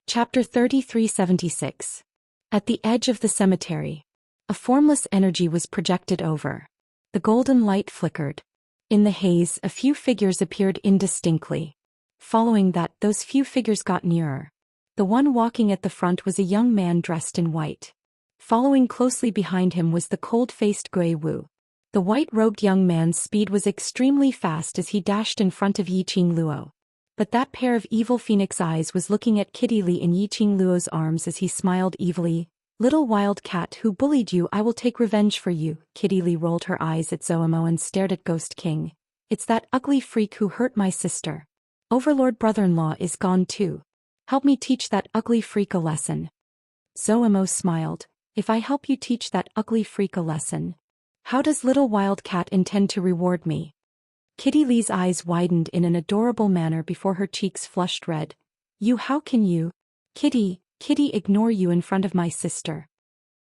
Chapter 3376. At the edge of the cemetery, a formless energy was projected over. The golden light flickered. In the haze, a few figures appeared indistinctly. Following that, those few figures got nearer. The one walking at the front was a young man dressed in white. Following closely behind him was the cold-faced Gui Wu. The white-robed young man's speed was extremely fast as he dashed in front of Yiqing Luo. But that pair of evil phoenix eyes was looking at Kitty Li in Yiqing Luo's arms as he smiled evilly. "Little wild cat who bullied you, I will take revenge for you." Kitty Li rolled her eyes at Zhou and stared at Ghost King. "It's that ugly freak who hurt my sister. Overlord brother-in-law is gone too. Help me teach that ugly freak a lesson." Zhou smiled. "If I help you teach that ugly freak a lesson, how does little wild cat intend to reward me?" Kitty Li's eyes widened in an adorable manner before her cheeks flushed red. How can you? Kitty, ignore you in front of my sister."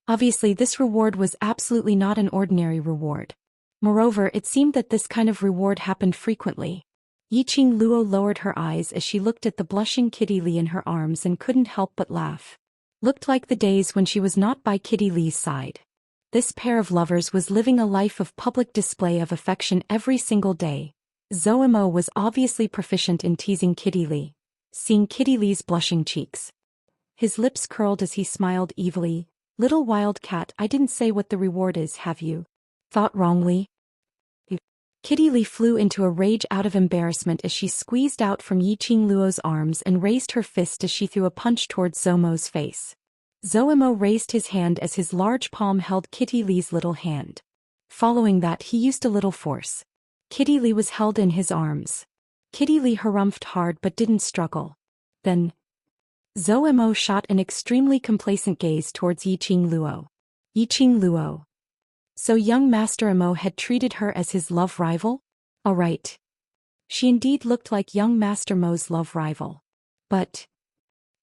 Obviously this reward was absolutely not an ordinary reward. Moreover, it seemed that this kind of reward happened frequently. Yiqing Luo lowered her eyes as she looked at the blushing Kitty Li in her arms and couldn't help but laugh. Looked like the days when she was not by Kitty Li's side. This pair of lovers was living a life of public display of affection every single day. Zhou was obviously proficient in teasing Kitty Li. Seeing Kitty Li's blushing cheeks, his lips curled as he smiled evilly. "Little wild cat, I didn't say what the reward is, have you? Thought wrongly?" Kitty Li flew into a rage out of embarrassment as she squeezed out from Yiqing Luo's arms and raised her fist as she threw a punch towards Zhou's face. Zhou raised his hand as his large palm held Kitty Li's little hand. Following that, he used a little force. Kitty Li was held in his arms. Kitty Li harumphed hard but didn't struggle. Then, Zhou shot an extremely complacent gaze towards Yiqing Luo. Yiqing Luo. So young Master Imo had treated her as his love rival? Alright. She indeed looked like young Master Mo's love rival. But,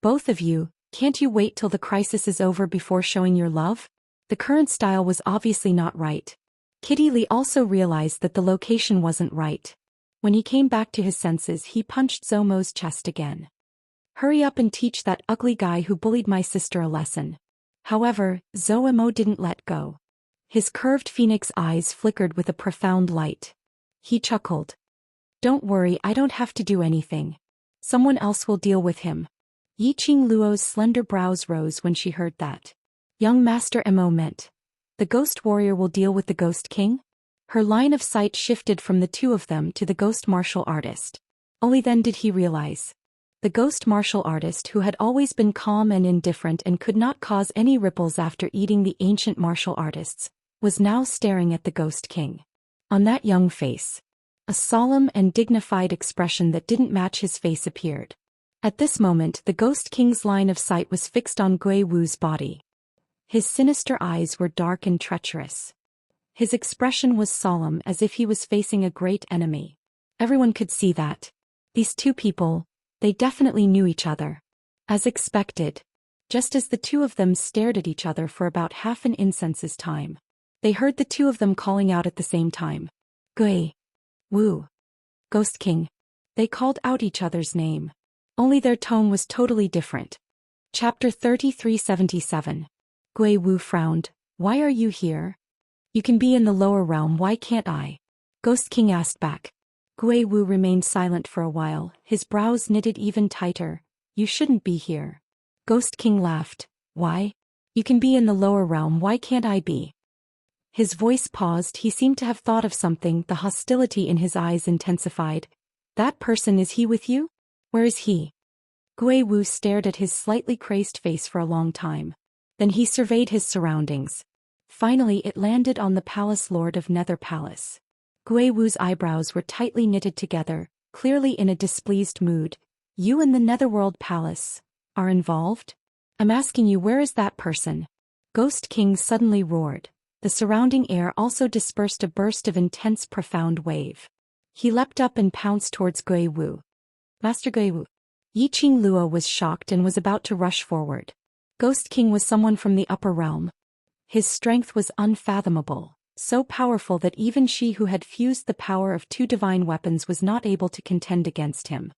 both of you, can't you wait till the crisis is over before showing your love? The current style was obviously not right. Kitty Li also realized that the location wasn't right. When he came back to his senses, he punched Zhou's chest again. "Hurry up and teach that ugly guy who bullied my sister a lesson." However, Zhou didn't let go. His curved phoenix eyes flickered with a profound light. He chuckled. "Don't worry, I don't have to do anything. Someone else will deal with him." Yiqing Luo's slender brows rose when she heard that. Young Master Imo meant, the ghost warrior will deal with the Ghost King? Her line of sight shifted from the two of them to the ghost martial artist. Only then did he realize. The ghost martial artist, who had always been calm and indifferent and could not cause any ripples after eating the ancient martial artists, was now staring at the Ghost King. On that young face, a solemn and dignified expression that didn't match his face appeared. At this moment, the Ghost King's line of sight was fixed on Gui Wu's body. His sinister eyes were dark and treacherous. His expression was solemn, as if he was facing a great enemy. Everyone could see that. These two people, they definitely knew each other. As expected, just as the two of them stared at each other for about half an incense's time, they heard the two of them calling out at the same time. "Gui Wu. Ghost King." They called out each other's name. Only their tone was totally different. Chapter 3377. Gui Wu frowned. "Why are you here? You can be in the lower realm, why can't I?" Ghost King asked back. Gui Wu remained silent for a while, his brows knitted even tighter. "You shouldn't be here." Ghost King laughed. "Why? You can be in the lower realm, why can't I be?" His voice paused, he seemed to have thought of something, the hostility in his eyes intensified. "That person, is he with you? Where is he?" Gui Wu stared at his slightly crazed face for a long time. Then he surveyed his surroundings. Finally it landed on the Palace Lord of Nether Palace. Gui Wu's eyebrows were tightly knitted together, clearly in a displeased mood. "You and the Netherworld Palace are involved? I'm asking you, where is that person?" Ghost King suddenly roared. The surrounding air also dispersed a burst of intense profound wave. He leapt up and pounced towards Gui Wu. "Master Gui Wu." Yiqing Luo was shocked and was about to rush forward. Ghost King was someone from the upper realm. His strength was unfathomable, so powerful that even she who had fused the power of two divine weapons was not able to contend against him.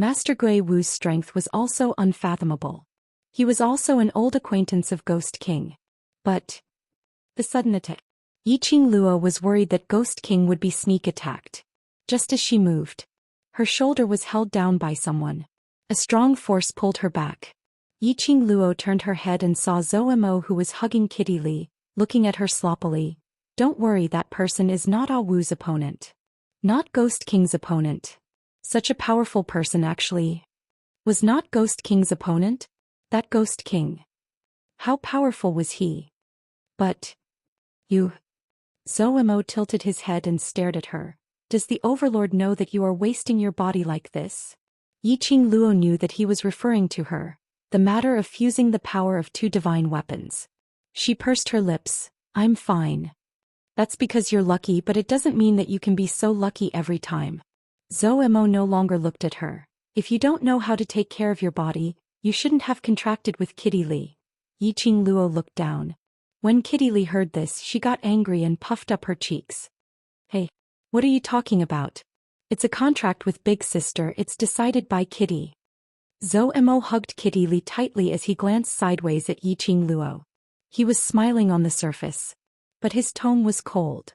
Master Gui Wu's strength was also unfathomable. He was also an old acquaintance of Ghost King. But the sudden attack. Yiqing Luo was worried that Ghost King would be sneak attacked. Just as she moved, her shoulder was held down by someone. A strong force pulled her back. Yiqing Luo turned her head and saw Zhou Mo, who was hugging Kitty Li, looking at her sloppily. Don't worry, that person is not Ah Wu's opponent. Not Ghost King's opponent. Such a powerful person actually. Was not Ghost King's opponent? That Ghost King. How powerful was he? But you. Zhou Mo tilted his head and stared at her. Does the Overlord know that you are wasting your body like this? Yiqing Luo knew that he was referring to her, the matter of fusing the power of two divine weapons. She pursed her lips. I'm fine. That's because you're lucky, but it doesn't mean that you can be so lucky every time. Zhou Mo no longer looked at her. If you don't know how to take care of your body, you shouldn't have contracted with Kitty Li. Yiqing Luo looked down. When Kitty Li heard this, she got angry and puffed up her cheeks. Hey, what are you talking about? It's a contract with Big Sister, it's decided by Kitty. Zhou Mo hugged Kitty Li tightly as he glanced sideways at Yiqing Luo. He was smiling on the surface, but his tone was cold.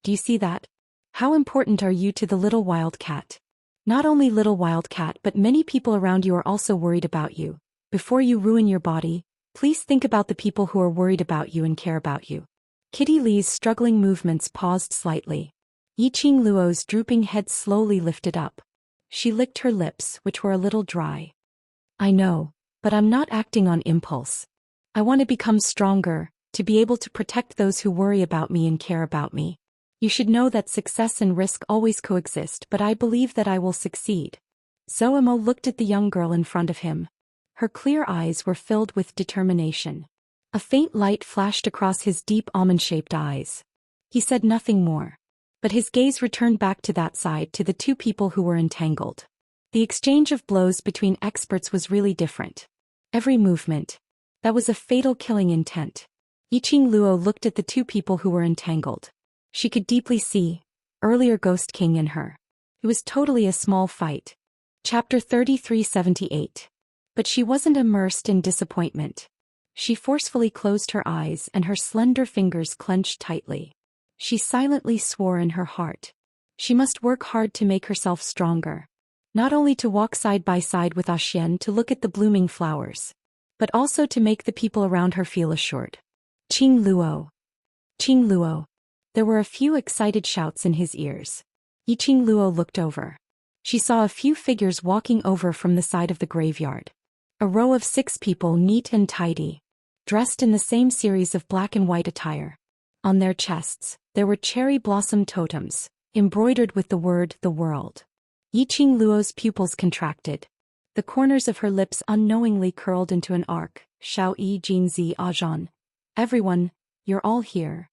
Do you see that? How important are you to the little wildcat? Not only little wildcat, but many people around you are also worried about you. Before you ruin your body, please think about the people who are worried about you and care about you. Kitty Li's struggling movements paused slightly. Yiqing Luo's drooping head slowly lifted up. She licked her lips, which were a little dry. I know, but I'm not acting on impulse. I want to become stronger, to be able to protect those who worry about me and care about me. You should know that success and risk always coexist, but I believe that I will succeed. Zhou Mo looked at the young girl in front of him. Her clear eyes were filled with determination. A faint light flashed across his deep almond-shaped eyes. He said nothing more. But his gaze returned back to that side, to the two people who were entangled. The exchange of blows between experts was really different. Every movement. That was a fatal killing intent. Yiqing Luo looked at the two people who were entangled. She could deeply see, earlier Ghost King in her. It was totally a small fight. Chapter 3378. But she wasn't immersed in disappointment. She forcefully closed her eyes and her slender fingers clenched tightly. She silently swore in her heart. She must work hard to make herself stronger. Not only to walk side by side with Zhou Xian to look at the blooming flowers, but also to make the people around her feel assured. Qing Luo. Qing Luo. There were a few excited shouts in his ears. Yiqing Luo looked over. She saw a few figures walking over from the side of the graveyard. A row of 6 people, neat and tidy, dressed in the same series of black and white attire. On their chests, there were cherry blossom totems, embroidered with the word, the world. Yiqing Luo's pupils contracted. The corners of her lips unknowingly curled into an arc. Shao Yi Jinzi Ajan. Everyone, you're all here.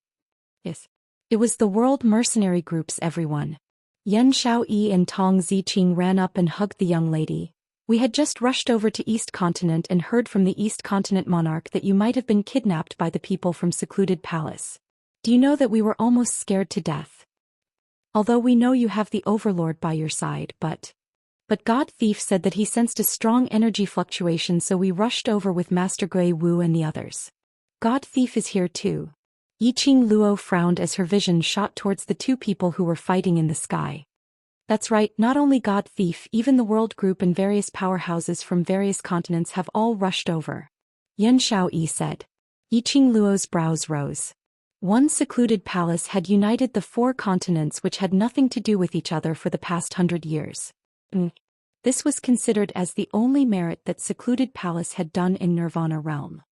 Yes. It was the world mercenary group's everyone. Yan Shao Yi and Tong Ziqing ran up and hugged the young lady. We had just rushed over to East Continent and heard from the East Continent monarch that you might have been kidnapped by the people from Secluded Palace. Do you know that we were almost scared to death? Although we know you have the Overlord by your side, but God Thief said that he sensed a strong energy fluctuation, so we rushed over with Master Gui Wu and the others. God Thief is here too. Yiqing Luo frowned as her vision shot towards the 2 people who were fighting in the sky. That's right, not only God Thief, even the World Group and various powerhouses from various continents have all rushed over. Yan Shao Yi said. Yiqing Luo's brows rose. One secluded palace had united the 4 continents which had nothing to do with each other for the past 100 years. This was considered as the only merit that Secluded Palace had done in Nirvana Realm.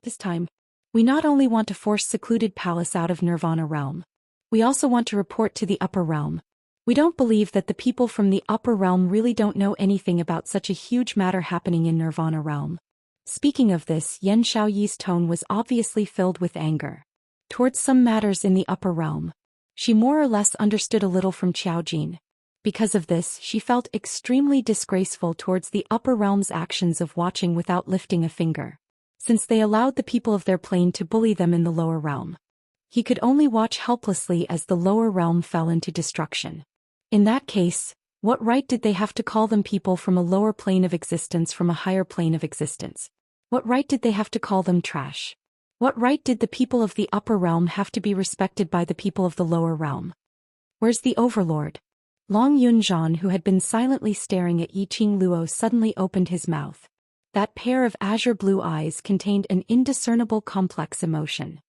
This time, we not only want to force Secluded Palace out of Nirvana Realm, we also want to report to the Upper Realm. We don't believe that the people from the Upper Realm really don't know anything about such a huge matter happening in Nirvana Realm. Speaking of this, Yan Xiaoyi's tone was obviously filled with anger. Towards some matters in the Upper Realm, she more or less understood a little from Qiaojin. Because of this, she felt extremely disgraceful towards the Upper Realm's actions of watching without lifting a finger. Since they allowed the people of their plane to bully them in the Lower Realm, he could only watch helplessly as the Lower Realm fell into destruction. In that case, What right did they have to call them people from a lower plane of existence from a higher plane of existence? What right did they have to call them trash? What right did the people of the upper realm have to be respected by the people of the lower realm? Where's the overlord? Long Yunzhan, who had been silently staring at Yiqing Luo, suddenly opened his mouth. That pair of azure blue eyes contained an indiscernible complex emotion.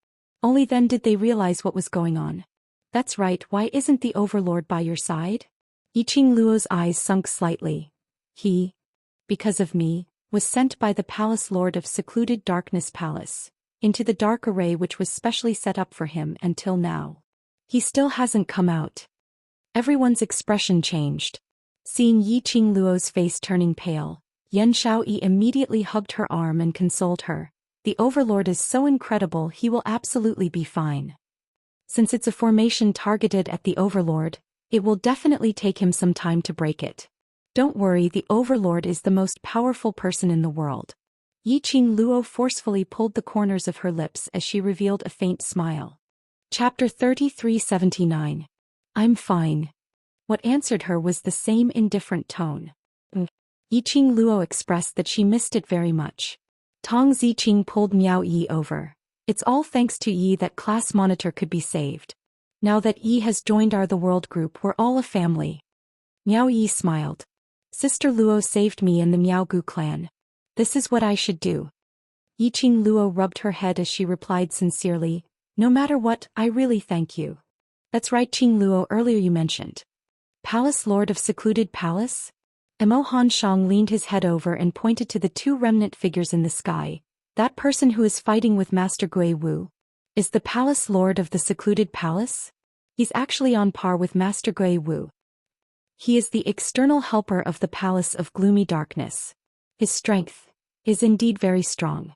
Only then did they realize what was going on. That's right, why isn't the overlord by your side? Yiqing Luo's eyes sunk slightly. He, because of me, was sent by the palace lord of secluded Darkness Palace, into the dark array which was specially set up for him until now. He still hasn't come out. Everyone's expression changed. Seeing Yiqing Luo's face turning pale, Yan Shaoyi immediately hugged her arm and consoled her. The overlord is so incredible, he will absolutely be fine. Since it's a formation targeted at the overlord, it will definitely take him some time to break it. Don't worry, the overlord is the most powerful person in the world. Yiqing Luo forcefully pulled the corners of her lips as she revealed a faint smile. Chapter 3379. I'm fine. What answered her was the same indifferent tone. Yiqing Luo expressed that she missed it very much. Tong Ziqing pulled Miao Yi over. It's all thanks to Yi that class monitor could be saved. Now that Yi has joined our The World group, we're all a family. Miao Yi smiled. Sister Luo saved me and the Miaogu clan. This is what I should do. Yiqing Luo rubbed her head as she replied sincerely, no matter what, I really thank you. That's right, Qing Luo, earlier you mentioned. Palace Lord of Secluded Palace? Emo Hanshang leaned his head over and pointed to the two remnant figures in the sky. That person who is fighting with Master Gui Wu is the Palace Lord of the Secluded Palace? He's actually on par with Master Gui Wu. He is the external helper of the Palace of Gloomy Darkness. His strength is indeed very strong.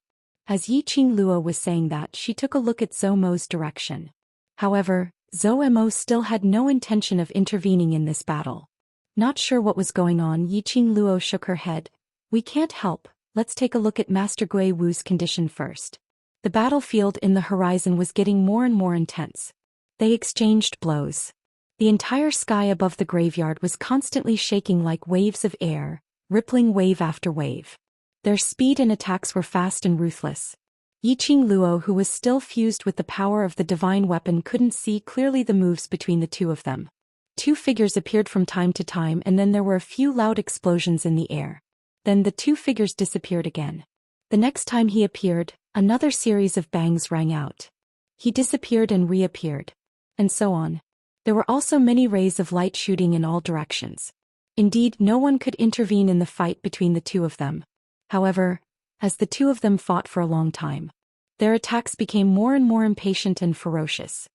As Yiqing Luo was saying that, she took a look at Zhou Mo's direction. However, Zhou Mo still had no intention of intervening in this battle. Not sure what was going on, Yiqing Luo shook her head. We can't help, let's take a look at Master Gui Wu's condition first. The battlefield in the horizon was getting more and more intense. They exchanged blows. The entire sky above the graveyard was constantly shaking like waves of air, rippling wave after wave. Their speed and attacks were fast and ruthless. Yiqing Luo, who was still fused with the power of the divine weapon, couldn't see clearly the moves between the two of them. Two figures appeared from time to time, and then there were a few loud explosions in the air. Then the two figures disappeared again. The next time he appeared, another series of bangs rang out. He disappeared and reappeared. And so on. There were also many rays of light shooting in all directions. Indeed, no one could intervene in the fight between the two of them. However, as the two of them fought for a long time, their attacks became more and more impatient and ferocious.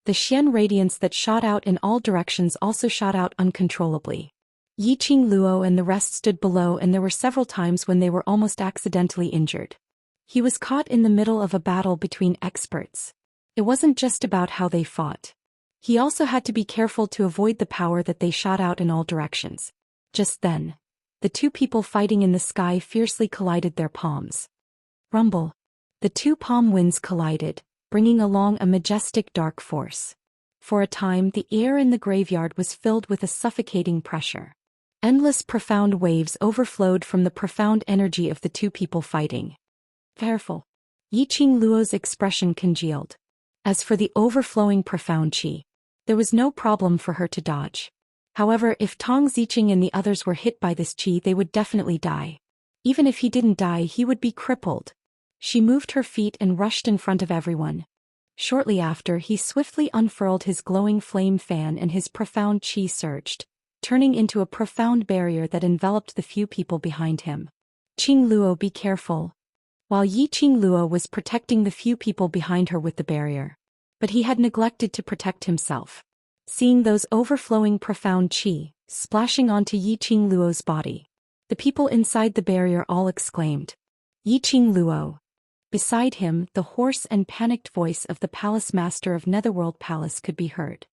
The Xian radiance that shot out in all directions also shot out uncontrollably. Yiqing Luo and the rest stood below, and there were several times when they were almost accidentally injured. He was caught in the middle of a battle between experts. It wasn't just about how they fought. He also had to be careful to avoid the power that they shot out in all directions. Just then, the two people fighting in the sky fiercely collided their palms. Rumble. The two palm winds collided, bringing along a majestic dark force. For a time, the air in the graveyard was filled with a suffocating pressure. Endless profound waves overflowed from the profound energy of the two people fighting. Careful. Yiqing Luo's expression congealed. As for the overflowing profound qi, there was no problem for her to dodge. However, if Tong Ziqing and the others were hit by this qi, they would definitely die. Even if he didn't die, he would be crippled. She moved her feet and rushed in front of everyone. Shortly after, he swiftly unfurled his glowing flame fan, and his profound qi surged, turning into a profound barrier that enveloped the few people behind him. Qing Luo, be careful. While Yiqing Luo was protecting the few people behind her with the barrier. But he had neglected to protect himself. Seeing those overflowing profound qi splashing onto Yiqing Luo's body, the people inside the barrier all exclaimed, Yiqing Luo. Beside him, the hoarse and panicked voice of the palace master of Netherworld Palace could be heard.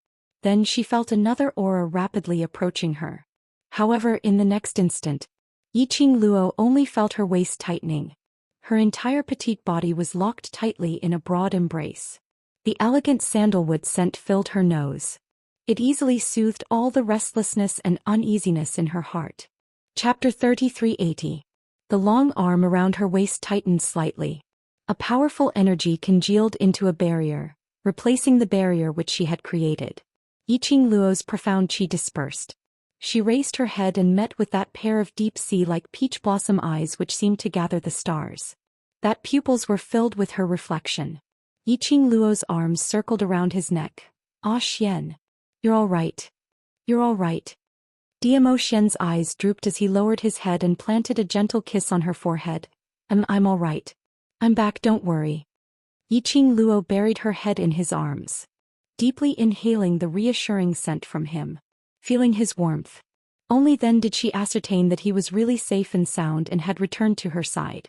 Then she felt another aura rapidly approaching her. However, in the next instant, Yiqing Luo only felt her waist tightening. Her entire petite body was locked tightly in a broad embrace. The elegant sandalwood scent filled her nose. It easily soothed all the restlessness and uneasiness in her heart. Chapter 3380. The long arm around her waist tightened slightly. A powerful energy congealed into a barrier, replacing the barrier which she had created. Yiqing Luo's profound qi dispersed. She raised her head and met with that pair of deep-sea-like peach blossom eyes which seemed to gather the stars. That pupils were filled with her reflection. Yiqing Luo's arms circled around his neck. "Ah Xian. You're all right. You're all right." Zhou Xian's eyes drooped as he lowered his head and planted a gentle kiss on her forehead. I'm all right. I'm back, don't worry." Yiqing Luo buried her head in his arms, deeply inhaling the reassuring scent from him, feeling his warmth. Only then did she ascertain that he was really safe and sound and had returned to her side.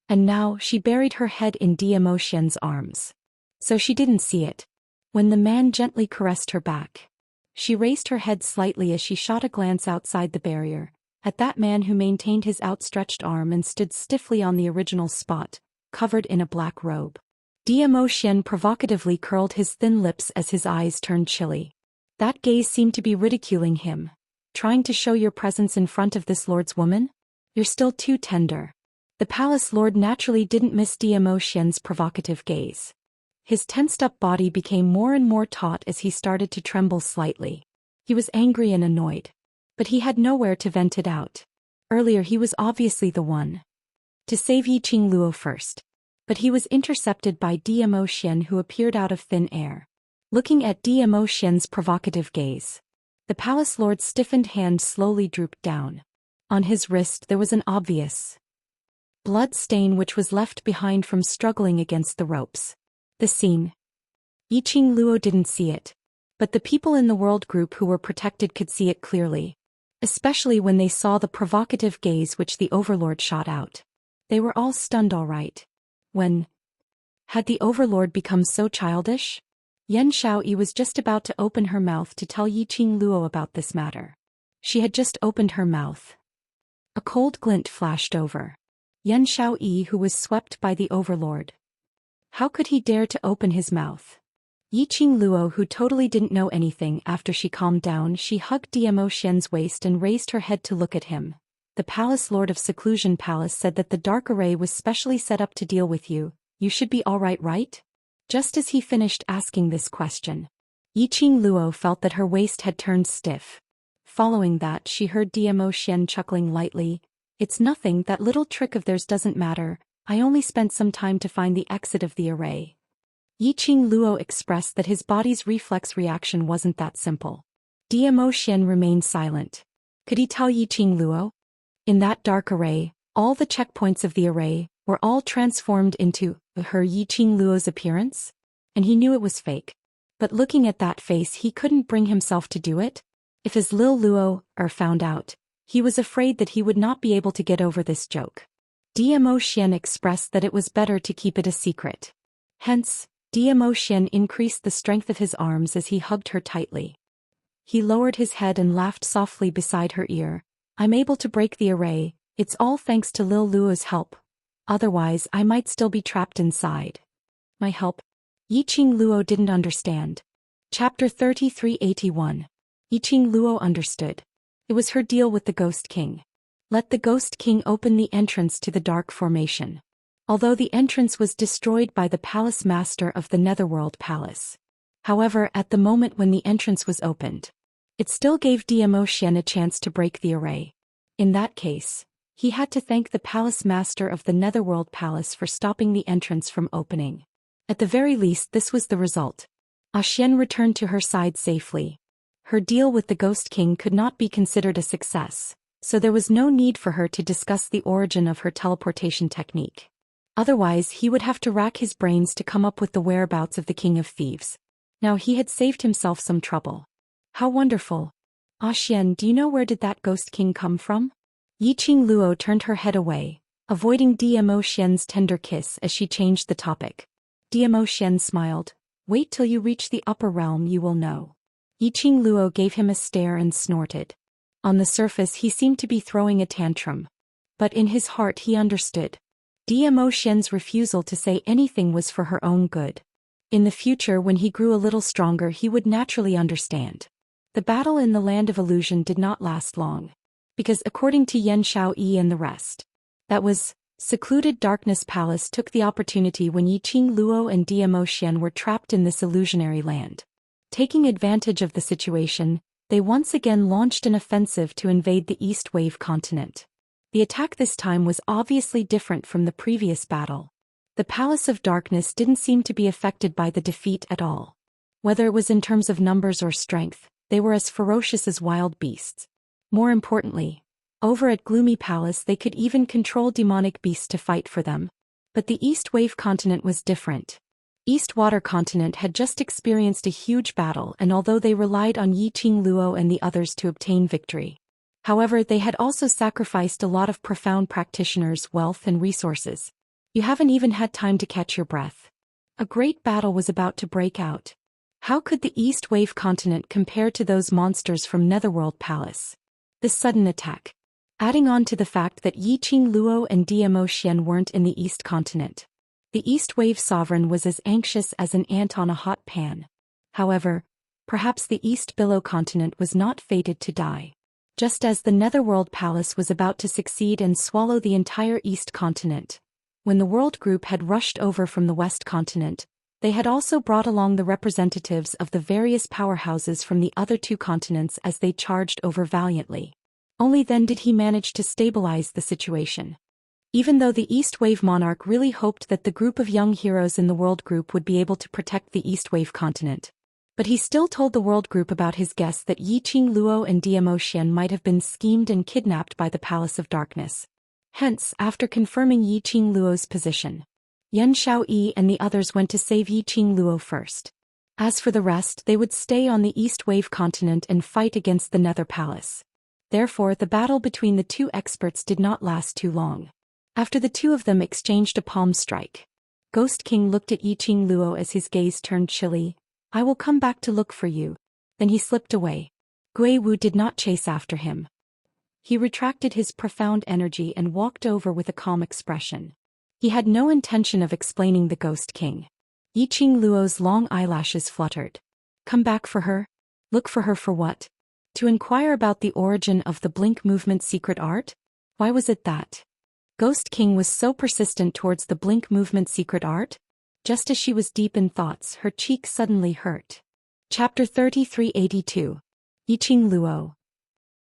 And now she buried her head in Zhou Xian's arms. So she didn't see it. When the man gently caressed her back, she raised her head slightly as she shot a glance outside the barrier, at that man who maintained his outstretched arm and stood stiffly on the original spot, covered in a black robe. Zhou Xian provocatively curled his thin lips as his eyes turned chilly. That gaze seemed to be ridiculing him. "Trying to show your presence in front of this lord's woman? You're still too tender." The palace lord naturally didn't miss Zhou Xian's provocative gaze. His tensed-up body became more and more taut as he started to tremble slightly. He was angry and annoyed. But he had nowhere to vent it out. Earlier he was obviously the one to save Yiqing Luo first. But he was intercepted by Zhou Xian, who appeared out of thin air. Looking at Zhou Xian's provocative gaze, the palace lord's stiffened hand slowly drooped down. On his wrist there was an obvious blood stain which was left behind from struggling against the ropes. The scene. Yiqing Luo didn't see it. But the people in the world group who were protected could see it clearly. Especially when they saw the provocative gaze which the overlord shot out. They were all stunned all right. When had the overlord become so childish? Yan Shaoyi was just about to open her mouth to tell Yiqing Luo about this matter. She had just opened her mouth. A cold glint flashed over Yan Shaoyi, who was swept by the overlord. How could he dare to open his mouth? Yiqing Luo, who totally didn't know anything, after she calmed down, she hugged Zhou Xian's waist and raised her head to look at him. "The palace lord of Seclusion Palace said that the dark array was specially set up to deal with you. You should be all right, right?" Just as he finished asking this question, Yiqing Luo felt that her waist had turned stiff. Following that, she heard Zhou Xian chuckling lightly. "It's nothing, that little trick of theirs doesn't matter. I only spent some time to find the exit of the array." Yiqing Luo expressed that his body's reflex reaction wasn't that simple. Zhou Xian remained silent. Could he tell Yiqing Luo? In that dark array, all the checkpoints of the array were all transformed into her Yiqing Luo's appearance? And he knew it was fake. But looking at that face, he couldn't bring himself to do it. If his Lil Luo found out, he was afraid that he would not be able to get over this joke. Zhou Xian expressed that it was better to keep it a secret. Hence, Zhou Xian increased the strength of his arms as he hugged her tightly. He lowered his head and laughed softly beside her ear. "I'm able to break the array, it's all thanks to Lil Luo's help. Otherwise I might still be trapped inside." "My help?" Yiqing Luo didn't understand. Chapter 3381. Yiqing Luo understood. It was her deal with the Ghost King. Let the Ghost King open the entrance to the Dark Formation. Although the entrance was destroyed by the Palace Master of the Netherworld Palace. However, at the moment when the entrance was opened, it still gave Zhou Xian a chance to break the array. In that case, he had to thank the Palace Master of the Netherworld Palace for stopping the entrance from opening. At the very least, this was the result. Xian returned to her side safely. Her deal with the Ghost King could not be considered a success, so there was no need for her to discuss the origin of her teleportation technique. Otherwise, he would have to rack his brains to come up with the whereabouts of the King of Thieves. Now he had saved himself some trouble. How wonderful. Xian, do you know where did that Ghost King come from? Yiqing Luo turned her head away, avoiding Zhou Xian's tender kiss as she changed the topic. Zhou Xian smiled. "Wait till you reach the upper realm, you will know." Yiqing Luo gave him a stare and snorted. On the surface he seemed to be throwing a tantrum. But in his heart he understood. Zhou Xian's refusal to say anything was for her own good. In the future, when he grew a little stronger, he would naturally understand. The battle in the Land of Illusion did not last long. Because according to Xianxia and the rest, that was, secluded Darkness Palace took the opportunity when Yiqing Luo and Zhou Xian were trapped in this illusionary land. Taking advantage of the situation, they once again launched an offensive to invade the East Wave continent. The attack this time was obviously different from the previous battle. The Palace of Darkness didn't seem to be affected by the defeat at all. Whether it was in terms of numbers or strength, they were as ferocious as wild beasts. More importantly, over at Gloomy Palace they could even control demonic beasts to fight for them. But the East Wave continent was different. East Water continent had just experienced a huge battle, and although they relied on Yiqing Luo and the others to obtain victory, however they had also sacrificed a lot of profound practitioners' wealth and resources. You haven't even had time to catch your breath. A great battle was about to break out. How could the East Wave continent compare to those monsters from Netherworld Palace? This sudden attack, adding on to the fact that Yiqing Luo and Zhou Xian weren't in the East continent. The East Wave sovereign was as anxious as an ant on a hot pan. However, perhaps the East Billow continent was not fated to die. Just as the Netherworld Palace was about to succeed and swallow the entire East continent, when the World Group had rushed over from the West continent, they had also brought along the representatives of the various powerhouses from the other two continents as they charged over valiantly. Only then did he manage to stabilize the situation. Even though the East Wave monarch really hoped that the group of young heroes in the World Group would be able to protect the East Wave continent, but he still told the World Group about his guess that Yiqing Luo and Zhou Xian might have been schemed and kidnapped by the Palace of Darkness. Hence, after confirming Yiqing Luo's position, Xianxia and the others went to save Yiqing Luo first. As for the rest, they would stay on the East Wave continent and fight against the Nether Palace. Therefore, the battle between the two experts did not last too long. After the two of them exchanged a palm strike, Ghost King looked at Yiqing Luo as his gaze turned chilly. "I will come back to look for you." Then he slipped away. Gui Wu did not chase after him. He retracted his profound energy and walked over with a calm expression. He had no intention of explaining the Ghost King. Yiqing Luo's long eyelashes fluttered. Come back for her? Look for her for what? To inquire about the origin of the Blink Movement secret art? Why was it that Ghost King was so persistent towards the Blink Movement secret art? Just as she was deep in thoughts, her cheek suddenly hurt. Chapter 3382. Yiqing Luo.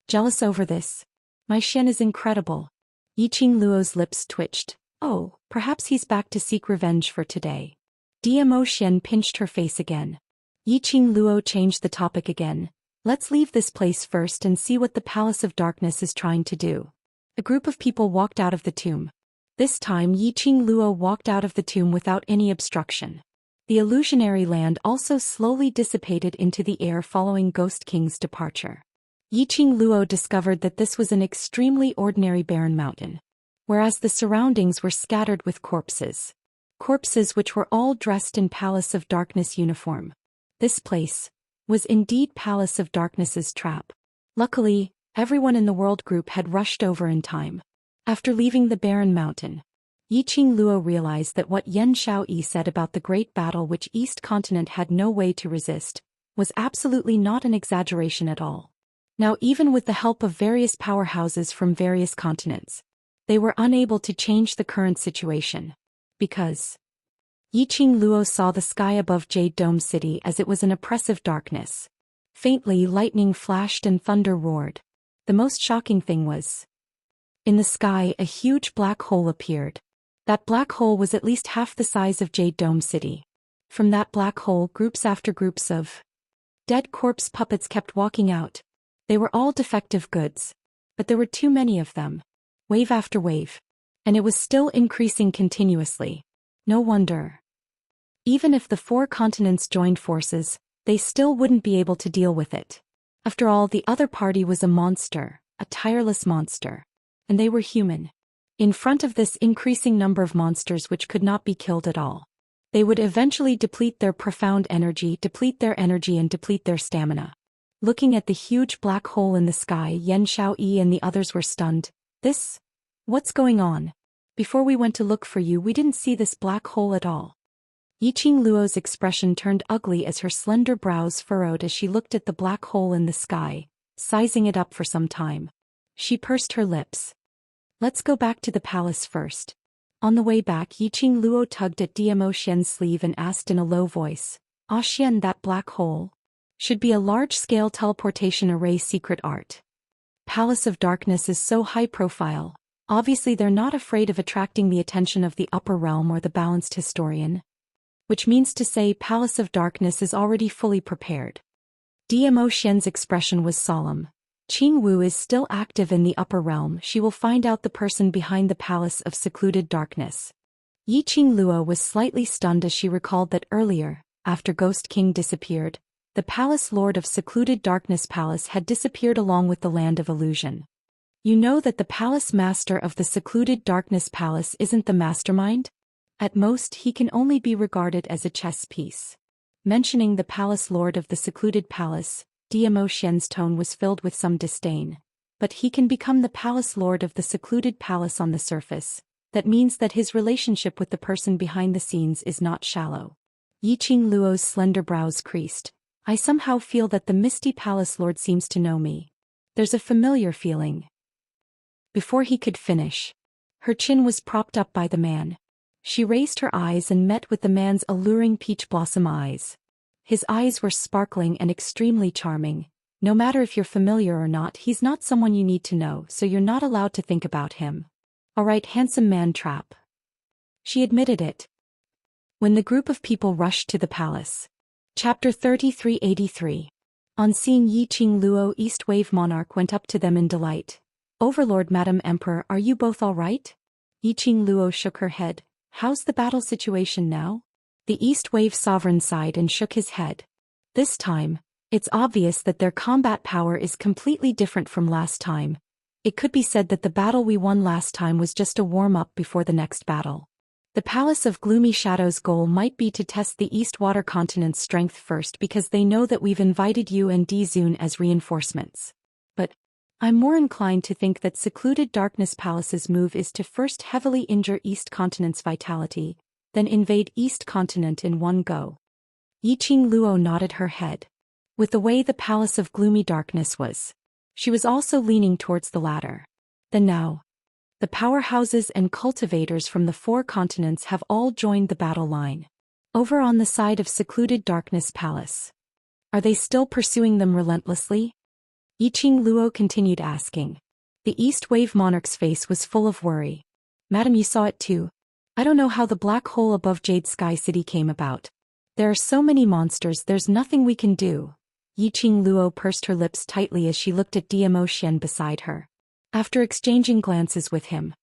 Jealous over this? My Xian is incredible. Yiqing Luo's lips twitched. Oh, perhaps he's back to seek revenge for today. Zhou Xian pinched her face again. Yiqing Luo changed the topic again. Let's leave this place first and see what the Palace of Darkness is trying to do. A group of people walked out of the tomb. This time Yiqing Luo walked out of the tomb without any obstruction. The illusionary land also slowly dissipated into the air following Ghost King's departure. Yiqing Luo discovered that this was an extremely ordinary barren mountain, whereas the surroundings were scattered with corpses. Corpses which were all dressed in Palace of Darkness uniform. This place was indeed Palace of Darkness's trap. Luckily, everyone in the World Group had rushed over in time. After leaving the barren mountain, Yiqing Luo realized that what Xianxia said about the great battle which East Continent had no way to resist was absolutely not an exaggeration at all. Now, even with the help of various powerhouses from various continents, they were unable to change the current situation. Because Yiqing Luo saw the sky above Jade Dome City as it was an oppressive darkness. Faintly, lightning flashed and thunder roared. The most shocking thing was, in the sky a huge black hole appeared. That black hole was at least half the size of Jade Dome City. From that black hole, groups after groups of dead corpse puppets kept walking out. They were all defective goods, but there were too many of them. Wave after wave. And it was still increasing continuously. No wonder. Even if the 4 continents joined forces, they still wouldn't be able to deal with it. After all, the other party was a monster, a tireless monster. And they were human. In front of this increasing number of monsters which could not be killed at all, they would eventually deplete their profound energy, and deplete their stamina. Looking at the huge black hole in the sky, Xianxia and the others were stunned. What's going on? Before we went to look for you, we didn't see this black hole at all. Yiqing Luo's expression turned ugly as her slender brows furrowed as she looked at the black hole in the sky, sizing it up for some time. She pursed her lips. Let's go back to the palace first. On the way back, Yiqing Luo tugged at Dmo Xian's sleeve and asked in a low voice, Xian, that black hole should be a large-scale teleportation array secret art. Palace of Darkness is so high-profile. Obviously they're not afraid of attracting the attention of the upper realm or the balanced historian. Which means to say Palace of Darkness is already fully prepared. Dmo Xian's expression was solemn. Qing Wu is still active in the upper realm. She will find out the person behind the Palace of Secluded Darkness. Yiqing Luo was slightly stunned as she recalled that earlier, after Ghost King disappeared, the Palace Lord of Secluded Darkness Palace had disappeared along with the Land of Illusion. You know that the Palace Master of the Secluded Darkness Palace isn't the mastermind? At most he can only be regarded as a chess piece. Mentioning the Palace Lord of the Secluded Palace, Dmo Xian's tone was filled with some disdain. But he can become the Palace Lord of the Secluded Palace on the surface. That means that his relationship with the person behind the scenes is not shallow. Yiqing Luo's slender brows creased. I somehow feel that the misty Palace Lord seems to know me. There's a familiar feeling. Before he could finish, her chin was propped up by the man. She raised her eyes and met with the man's alluring peach blossom eyes. His eyes were sparkling and extremely charming. No matter if you're familiar or not, he's not someone you need to know, so you're not allowed to think about him. Alright, handsome man trap. She admitted it. When the group of people rushed to the palace. Chapter 3383. On seeing Yiqing Luo, East Wave Monarch went up to them in delight. Overlord, Madam Emperor, are you both alright? Yiqing Luo shook her head. How's the battle situation now? The East Wave Sovereign sighed and shook his head. This time, it's obvious that their combat power is completely different from last time. It could be said that the battle we won last time was just a warm-up before the next battle. The Palace of Gloomy Shadow's goal might be to test the East Water Continent's strength first because they know that we've invited you and Dizun as reinforcements. But I'm more inclined to think that Secluded Darkness Palace's move is to first heavily injure East Continent's vitality, then invade East Continent in one go. Yiqing Luo nodded her head. With the way the Palace of Gloomy Darkness was, she was also leaning towards the latter. Then now, the powerhouses and cultivators from the 4 continents have all joined the battle line. Over on the side of Secluded Darkness Palace. Are they still pursuing them relentlessly? Yiqing Luo continued asking. The East Wave Monarch's face was full of worry. Madam, you saw it too. I don't know how the black hole above Jade Sky City came about. There are so many monsters, there's nothing we can do. Yiqing Luo pursed her lips tightly as she looked at Dmo Xian beside her. After exchanging glances with him,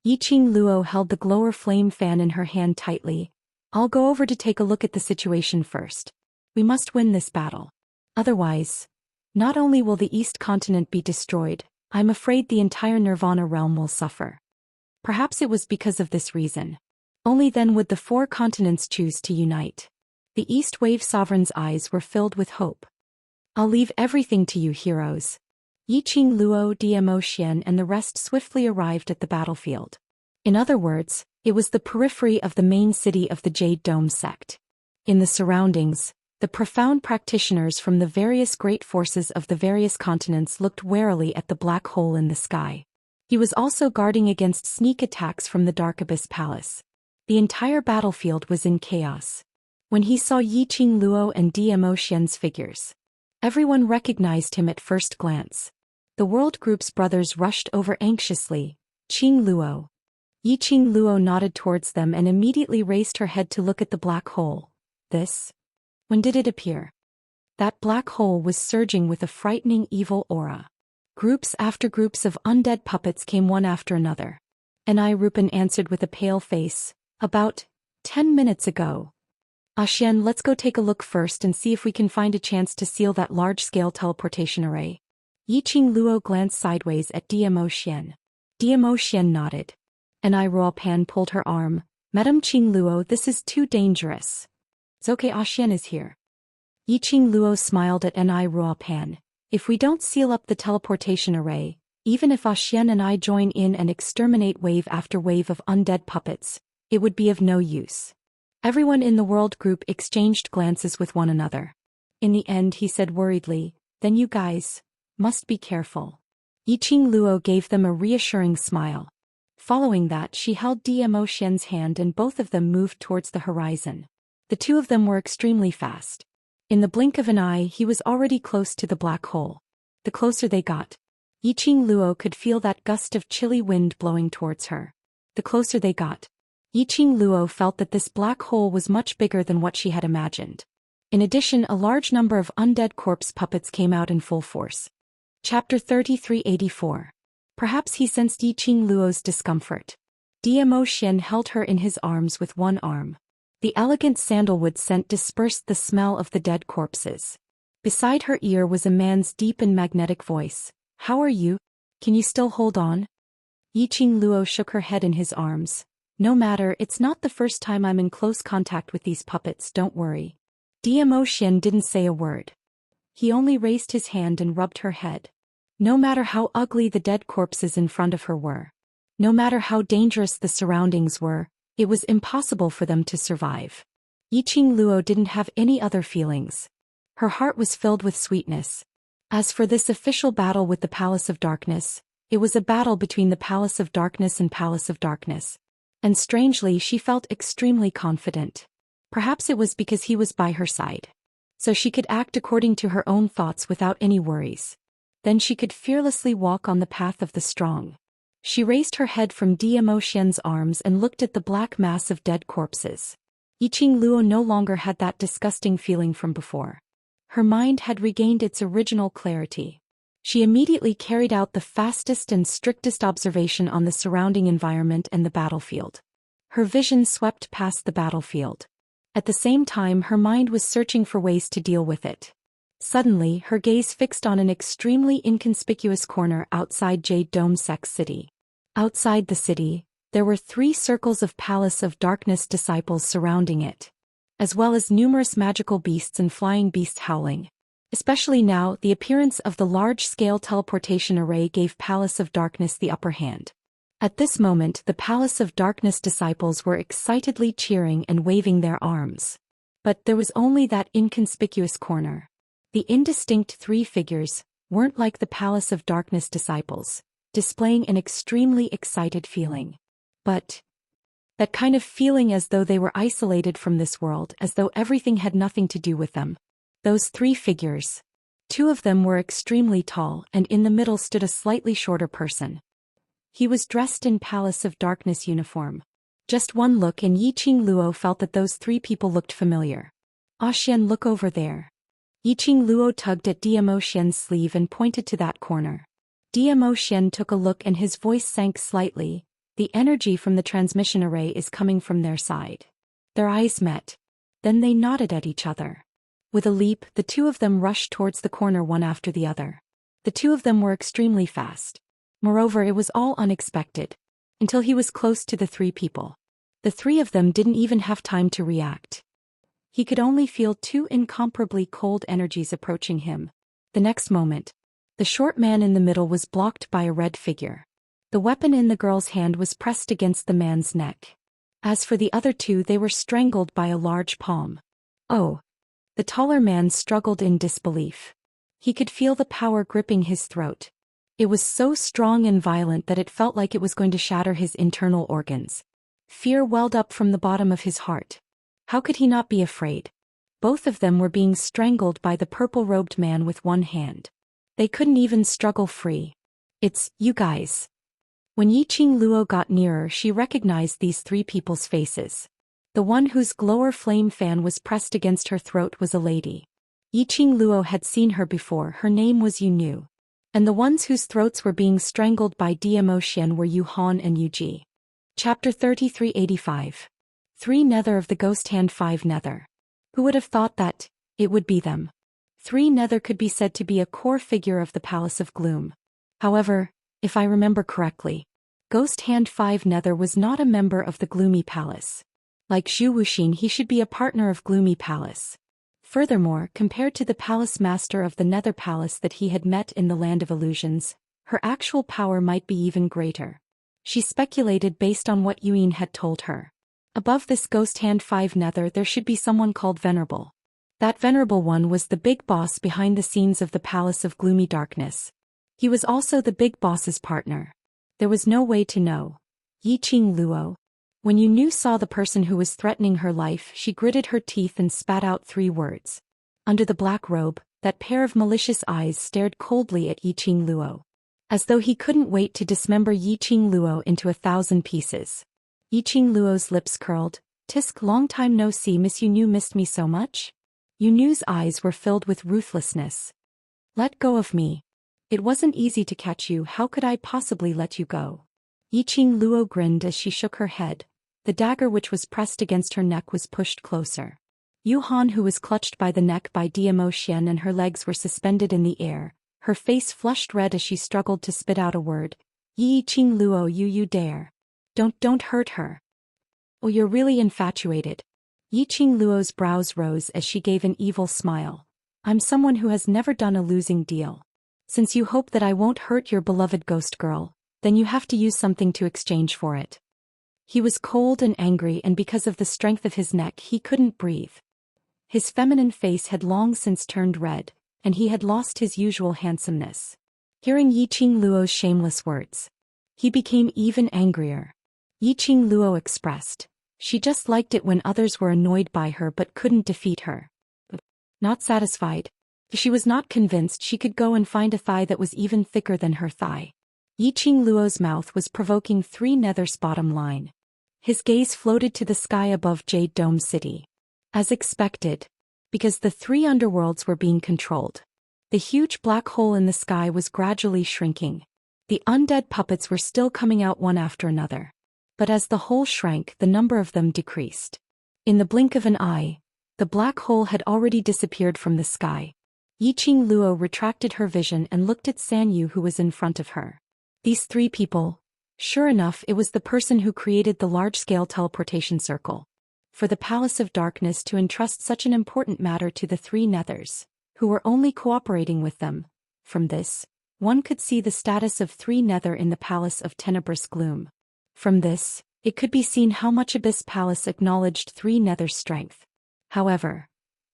Yiqing Luo held the glower flame fan in her hand tightly. I'll go over to take a look at the situation first. We must win this battle. Otherwise, not only will the East Continent be destroyed, I'm afraid the entire Nirvana realm will suffer. Perhaps it was because of this reason. Only then would the 4 continents choose to unite. The East Wave Sovereign's eyes were filled with hope. I'll leave everything to you, heroes. Yiqing Luo, Dmo Xian and the rest swiftly arrived at the battlefield. In other words, it was the periphery of the main city of the Jade Dome sect. In the surroundings, the profound practitioners from the various great forces of the various continents looked warily at the black hole in the sky. He was also guarding against sneak attacks from the Dark Abyss Palace. The entire battlefield was in chaos. When he saw Yiqing Luo and Dmo Xian's figures, everyone recognized him at first glance. The World Group's brothers rushed over anxiously. Qing Luo. Yiqing Luo nodded towards them and immediately raised her head to look at the black hole. This? When did it appear? That black hole was surging with a frightening evil aura. Groups after groups of undead puppets came one after another. Rupan answered with a pale face. About 10 minutes ago. Xian, let's go take a look first and see if we can find a chance to seal that large-scale teleportation array. Yiqing Luo glanced sideways at Dmo Xian. Dmo Xian nodded. Rupan pulled her arm. Madam Qing Luo, this is too dangerous. It's okay, Xian is here. Yiqing Luo smiled at Rupan. If we don't seal up the teleportation array, even if Xian and I join in and exterminate wave after wave of undead puppets, it would be of no use. Everyone in the world group exchanged glances with one another. In the end he said worriedly, "Then you guys must be careful." Yiqing Luo gave them a reassuring smile. Following that she held Dmo Xian's hand and both of them moved towards the horizon. The two of them were extremely fast. In the blink of an eye he was already close to the black hole. The closer they got, Yiqing Luo could feel that gust of chilly wind blowing towards her. The closer they got, Yiqing Luo felt that this black hole was much bigger than what she had imagined. In addition, a large number of undead corpse puppets came out in full force. Chapter 3384. Perhaps he sensed Yiqing Luo's discomfort. Dmo Xian held her in his arms with one arm. The elegant sandalwood scent dispersed the smell of the dead corpses. Beside her ear was a man's deep and magnetic voice. "How are you? Can you still hold on?" Yiqing Luo shook her head in his arms. "No matter, it's not the first time I'm in close contact with these puppets, don't worry." Dmo Xian didn't say a word. He only raised his hand and rubbed her head. No matter how ugly the dead corpses in front of her were, no matter how dangerous the surroundings were, it was impossible for them to survive. Yiqing Luo didn't have any other feelings. Her heart was filled with sweetness. As for this official battle with the Palace of Darkness, it was a battle between the Palace of Darkness and Palace of Darkness. And strangely she felt extremely confident. Perhaps it was because he was by her side. So she could act according to her own thoughts without any worries. Then she could fearlessly walk on the path of the strong. She raised her head from Dmo Xian's arms and looked at the black mass of dead corpses. Yiqing Luo no longer had that disgusting feeling from before. Her mind had regained its original clarity. She immediately carried out the fastest and strictest observation on the surrounding environment and the battlefield. Her vision swept past the battlefield. At the same time her mind was searching for ways to deal with it. Suddenly her gaze fixed on an extremely inconspicuous corner outside Jade Dome Sect City. Outside the city, there were 3 circles of Palace of Darkness disciples surrounding it, as well as numerous magical beasts and flying beasts howling. Especially now, the appearance of the large-scale teleportation array gave Palace of Darkness the upper hand. At this moment the Palace of Darkness disciples were excitedly cheering and waving their arms. But there was only that inconspicuous corner. The indistinct 3 figures weren't like the Palace of Darkness disciples, displaying an extremely excited feeling. But that kind of feeling as though they were isolated from this world, as though everything had nothing to do with them. Those 3 figures. 2 of them were extremely tall, and in the middle stood a slightly shorter person. He was dressed in Palace of Darkness uniform. Just one look and Yiqing Luo felt that those 3 people looked familiar. "Xian, look over there." Yiqing Luo tugged at Dmo Xian's sleeve and pointed to that corner. Dmo Xian took a look and his voice sank slightly. "The energy from the transmission array is coming from their side." Their eyes met. Then they nodded at each other. With a leap, the 2 of them rushed towards the corner one after the other. The 2 of them were extremely fast. Moreover, it was all unexpected. Until he was close to the 3 people. The 3 of them didn't even have time to react. He could only feel 2 incomparably cold energies approaching him. The next moment, the short man in the middle was blocked by a red figure. The weapon in the girl's hand was pressed against the man's neck. As for the other 2, they were strangled by a large palm. "Oh." The taller man struggled in disbelief. He could feel the power gripping his throat. It was so strong and violent that it felt like it was going to shatter his internal organs. Fear welled up from the bottom of his heart. How could he not be afraid? Both of them were being strangled by the purple-robed man with one hand. They couldn't even struggle free. "It's you guys." When Yiqing Luo got nearer, she recognized these 3 people's faces. The one whose glower flame fan was pressed against her throat was a lady. Yiqing Luo had seen her before. Her name was Yu. And the ones whose throats were being strangled by Dmo Xian were Yu Han and Yu Ji. Chapter 3385. 3 Nether of the Ghost Hand 5 Nether. Who would have thought that it would be them? 3 Nether could be said to be a core figure of the Palace of Gloom. However, if I remember correctly, Ghost Hand 5 Nether was not a member of the Gloomy Palace. Like Zhou Xian, he should be a partner of Gloomy Palace. Furthermore, compared to the palace master of the Nether Palace that he had met in the Land of Illusions, her actual power might be even greater. She speculated based on what Yuan had told her. Above this ghost hand 5 nether there should be someone called Venerable. That Venerable one was the big boss behind the scenes of the Palace of Gloomy Darkness. He was also the big boss's partner. There was no way to know. Yiqing Luo. When Yu Nu saw the person who was threatening her life, she gritted her teeth and spat out 3 words. Under the black robe, that pair of malicious eyes stared coldly at Yiqing Luo, as though he couldn't wait to dismember Yiqing Luo into 1,000 pieces. Yiqing Luo's lips curled. Tisk, long time no see, Miss Yu Nu, missed me so much? Yu Nu's eyes were filled with ruthlessness. Let go of me. It wasn't easy to catch you, how could I possibly let you go? Yiqing Luo grinned as she shook her head. The dagger which was pressed against her neck was pushed closer. Yu Han, who was clutched by the neck by Zhou Xian and her legs were suspended in the air, her face flushed red as she struggled to spit out a word. Yiqing Luo, you dare. Don't hurt her. Oh, you're really infatuated. Yiqing Luo's brows rose as she gave an evil smile. I'm someone who has never done a losing deal. Since you hope that I won't hurt your beloved ghost girl, then you have to use something to exchange for it. He was cold and angry, and because of the strength of his neck he couldn't breathe. His feminine face had long since turned red, and he had lost his usual handsomeness. Hearing Yiqing Luo's shameless words, he became even angrier. Yiqing Luo expressed, she just liked it when others were annoyed by her but couldn't defeat her. Not satisfied, she was not convinced she could go and find a thigh that was even thicker than her thigh. Yiqing Luo's mouth was provoking 3 nether's bottom line. His gaze floated to the sky above Jade Dome City. As expected, because the 3 underworlds were being controlled, the huge black hole in the sky was gradually shrinking. The undead puppets were still coming out one after another. But as the hole shrank, the number of them decreased. In the blink of an eye, the black hole had already disappeared from the sky. Yiqing Luo retracted her vision and looked at San Yu, who was in front of her. These 3 people. Sure enough, it was the person who created the large-scale teleportation circle. For the Palace of Darkness to entrust such an important matter to the 3 nethers, who were only cooperating with them. From this, one could see the status of 3 nether in the Palace of Tenebrous Gloom. From this, it could be seen how much Abyss Palace acknowledged 3 nether's strength. However,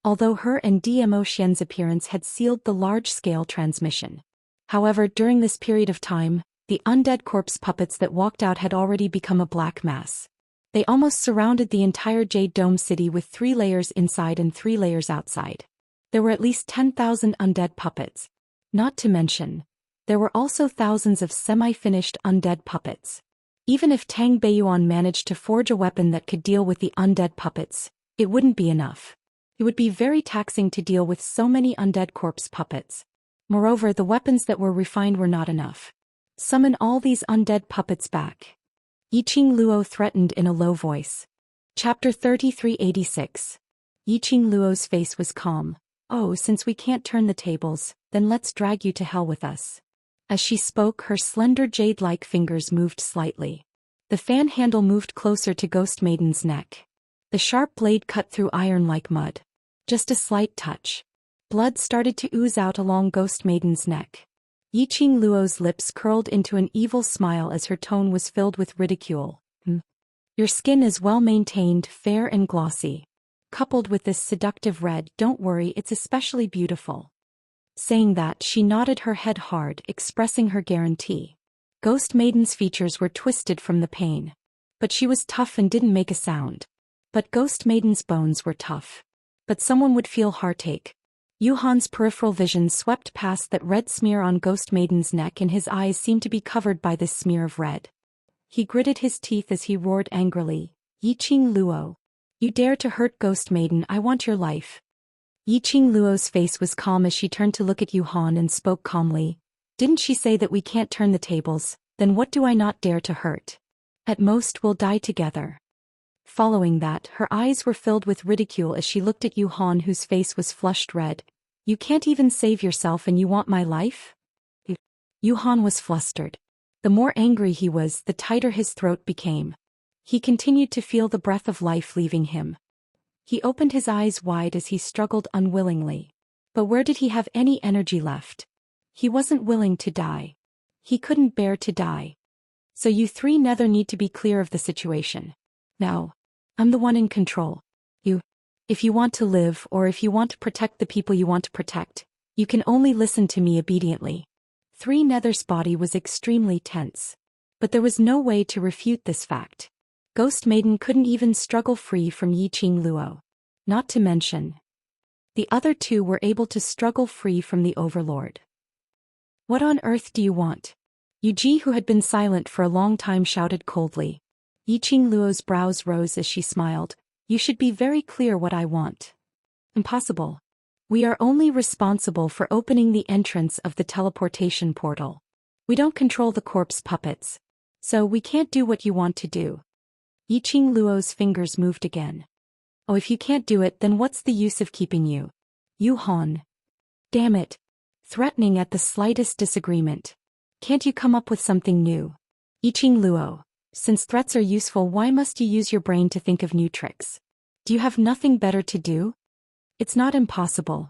although her and Zhou Xian's appearance had sealed the large-scale transmission. However, during this period of time, the undead corpse puppets that walked out had already become a black mass. They almost surrounded the entire Jade Dome City with 3 layers inside and 3 layers outside. There were at least 10,000 undead puppets. Not to mention, there were also thousands of semi-finished undead puppets. Even if Tang Beiyuan managed to forge a weapon that could deal with the undead puppets, it wouldn't be enough. It would be very taxing to deal with so many undead corpse puppets. Moreover, the weapons that were refined were not enough. Summon all these undead puppets back. Yiqing Luo threatened in a low voice. Chapter 3386. Yiqing Luo's face was calm. Oh, since we can't turn the tables, then let's drag you to hell with us. As she spoke, her slender jade-like fingers moved slightly. The fan handle moved closer to Ghost Maiden's neck. The sharp blade cut through iron like mud. Just a slight touch. Blood started to ooze out along Ghost Maiden's neck. Yiqing Luo's lips curled into an evil smile as her tone was filled with ridicule. Your skin is well maintained, fair and glossy. Coupled with this seductive red, don't worry, it's especially beautiful. Saying that, she nodded her head hard, expressing her guarantee. Ghost Maiden's features were twisted from the pain. But she was tough and didn't make a sound. But Ghost Maiden's bones were tough. But someone would feel heartache. Yu Han's peripheral vision swept past that red smear on Ghost Maiden's neck, and his eyes seemed to be covered by this smear of red. He gritted his teeth as he roared angrily, Yiqing Luo. You dare to hurt Ghost Maiden, I want your life. Yiqing Luo's face was calm as she turned to look at Yu Han and spoke calmly. Didn't she say that we can't turn the tables? Then what do I not dare to hurt? At most we'll die together. Following that, her eyes were filled with ridicule as she looked at Yu Han, whose face was flushed red. You can't even save yourself and you want my life? Yu Han was flustered. The more angry he was, the tighter his throat became. He continued to feel the breath of life leaving him. He opened his eyes wide as he struggled unwillingly. But where did he have any energy left? He wasn't willing to die. He couldn't bear to die. So you 3 nether need to be clear of the situation. Now, I'm the one in control. If you want to live or if you want to protect the people you want to protect, you can only listen to me obediently. Three Nether's body was extremely tense. But there was no way to refute this fact. Ghost Maiden couldn't even struggle free from Yiqing Luo. Not to mention, the other two were able to struggle free from the Overlord. What on earth do you want? Yuji, who had been silent for a long time, shouted coldly. Yiqing Luo's brows rose as she smiled. You should be very clear what I want. Impossible. We are only responsible for opening the entrance of the teleportation portal. We don't control the corpse puppets. So we can't do what you want to do. Yiqing Luo's fingers moved again. Oh, if you can't do it, then what's the use of keeping you? Yu Han. Damn it. Threatening at the slightest disagreement. Can't you come up with something new? Yiqing Luo. Since threats are useful, why must you use your brain to think of new tricks? Do you have nothing better to do? It's not impossible.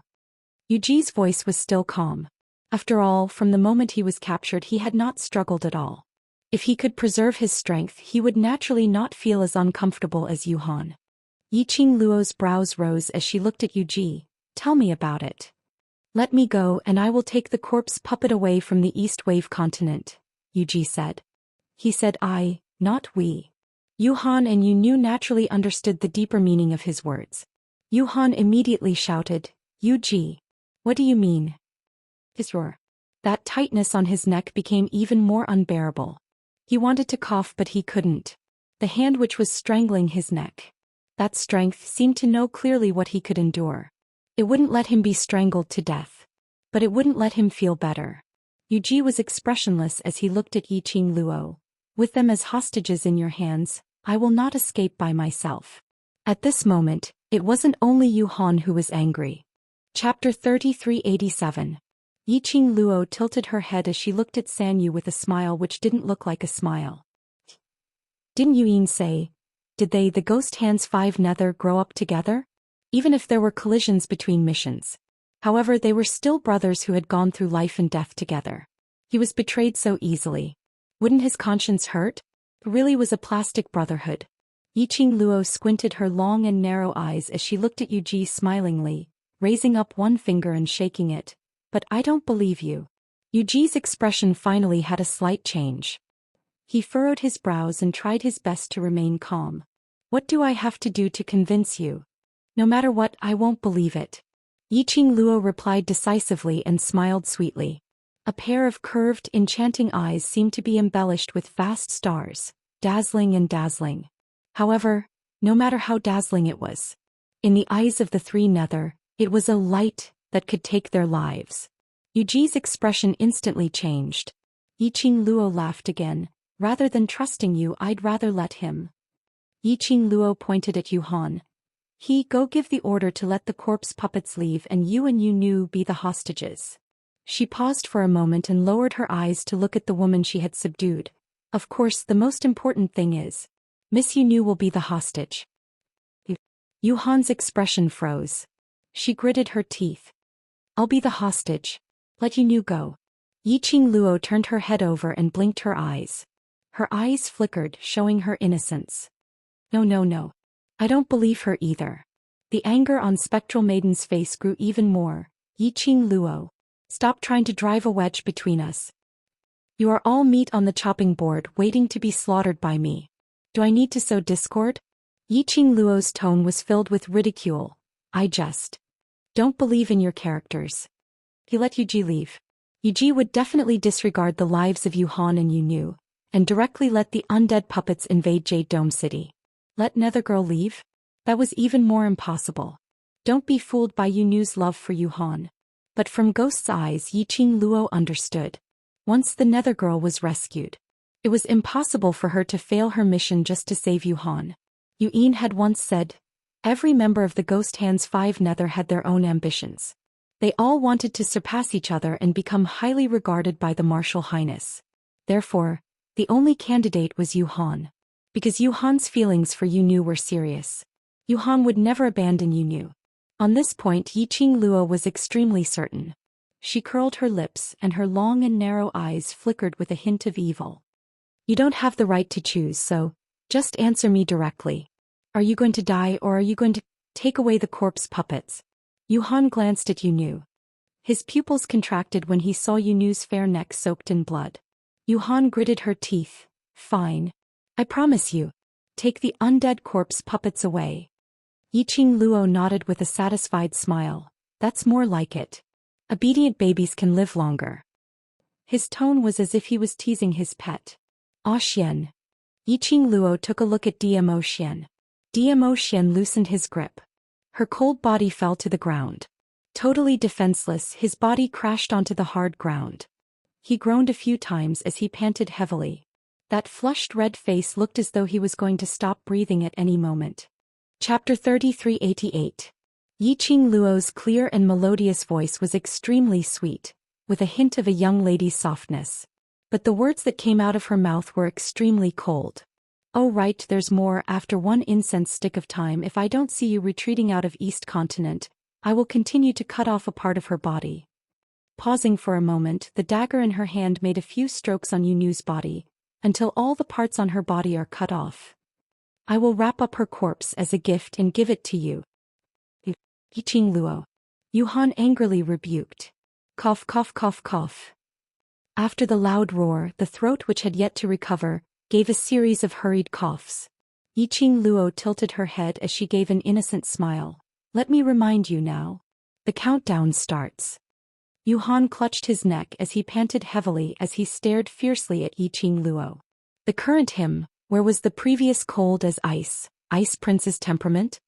Yuji's voice was still calm. After all, from the moment he was captured, he had not struggled at all. If he could preserve his strength, he would naturally not feel as uncomfortable as Yu Han. Yiqing Luo's brows rose as she looked at Yuji. Tell me about it. Let me go and I will take the corpse puppet away from the East Wave continent, Yuji said. He said I, not we. Yu Han and Yu naturally understood the deeper meaning of his words. Yu Han immediately shouted, Yuji. What do you mean? His roar. That tightness on his neck became even more unbearable. He wanted to cough but he couldn't. The hand which was strangling his neck. That strength seemed to know clearly what he could endure. It wouldn't let him be strangled to death. But it wouldn't let him feel better. Yuji was expressionless as he looked at Yiqing Luo. With them as hostages in your hands, I will not escape by myself. At this moment, it wasn't only Yu Han who was angry. Chapter 3387. Yiqing Luo tilted her head as she looked at Sanyu with a smile which didn't look like a smile. Didn't Yuyin say, did they, the Ghost Hands 5 Nether, grow up together? Even if there were collisions between missions. However, they were still brothers who had gone through life and death together. He was betrayed so easily. Wouldn't his conscience hurt? It really was a plastic brotherhood. Yiqing Luo squinted her long and narrow eyes as she looked at Yuji smilingly, raising up one finger and shaking it. But I don't believe you. Yuji's expression finally had a slight change. He furrowed his brows and tried his best to remain calm. What do I have to do to convince you? No matter what, I won't believe it. Yiqing Luo replied decisively and smiled sweetly. A pair of curved, enchanting eyes seemed to be embellished with vast stars, dazzling and dazzling. However, no matter how dazzling it was, in the eyes of the three Nether, it was a light that could take their lives. Yuji's expression instantly changed. Yiqing Luo laughed again. Rather than trusting you, I'd rather let him. Yiqing Luo pointed at Yu Han. Go give the order to let the corpse puppets leave and you Yu be the hostages. She paused for a moment and lowered her eyes to look at the woman she had subdued. Of course, the most important thing is, Miss Yu will be the hostage. Yu Han's expression froze. She gritted her teeth. I'll be the hostage. Let Yu go. Yiqing Luo turned her head over and blinked her eyes. Her eyes flickered, showing her innocence. No. I don't believe her either. The anger on Spectral Maiden's face grew even more. Yiqing Luo. Stop trying to drive a wedge between us. You are all meat on the chopping board waiting to be slaughtered by me. Do I need to sow discord? Yiqing Luo's tone was filled with ridicule. I just don't believe in your characters. He let Yuji leave. Yuji would definitely disregard the lives of Yu Han and Yu, and directly let the undead puppets invade Jade Dome City. Let Nethergirl leave? That was even more impossible. Don't be fooled by Yu's love for Yu Han. But from Ghost's eyes, Yiqing Luo understood. Once the Nethergirl was rescued, it was impossible for her to fail her mission just to save Yu Han. Yuyin had once said, every member of the Ghost Hands 5 Nether had their own ambitions. They all wanted to surpass each other and become highly regarded by the Martial Highness. Therefore, the only candidate was Yu Han. Because Yu Han's feelings for Yu were serious. Yu Han would never abandon Yu. On this point, Yiqing Luo was extremely certain. She curled her lips and her long and narrow eyes flickered with a hint of evil. You don't have the right to choose, so just answer me directly. Are you going to die or are you going to take away the corpse puppets? Yuhan glanced at Yunu. His pupils contracted when he saw Yunu's fair neck soaked in blood. Yuhan gritted her teeth. Fine. I promise you. Take the undead corpse puppets away. Yiqing Luo nodded with a satisfied smile. That's more like it. Obedient babies can live longer. His tone was as if he was teasing his pet. Ah Xian. Yiqing Luo took a look at Zhou Xian. Zhou Xian loosened his grip. Her cold body fell to the ground. Totally defenseless, his body crashed onto the hard ground. He groaned a few times as he panted heavily. That flushed red face looked as though he was going to stop breathing at any moment. Chapter 3388. Yiqing Luo's clear and melodious voice was extremely sweet, with a hint of a young lady's softness. But the words that came out of her mouth were extremely cold. Oh right, there's more. After one incense stick of time, if I don't see you retreating out of East Continent, I will continue to cut off a part of her body. Pausing for a moment, the dagger in her hand made a few strokes on Yunu's body, until all the parts on her body are cut off. I will wrap up her corpse as a gift and give it to you. Yiqing Luo. Yuhan angrily rebuked. Cough cough cough cough. After the loud roar, the throat which had yet to recover, gave a series of hurried coughs. Yiqing Luo tilted her head as she gave an innocent smile. Let me remind you now. The countdown starts. Yuhan clutched his neck as he panted heavily as he stared fiercely at Yiqing Luo. The current hymn, where was the previous cold as ice, Ice Prince's temperament?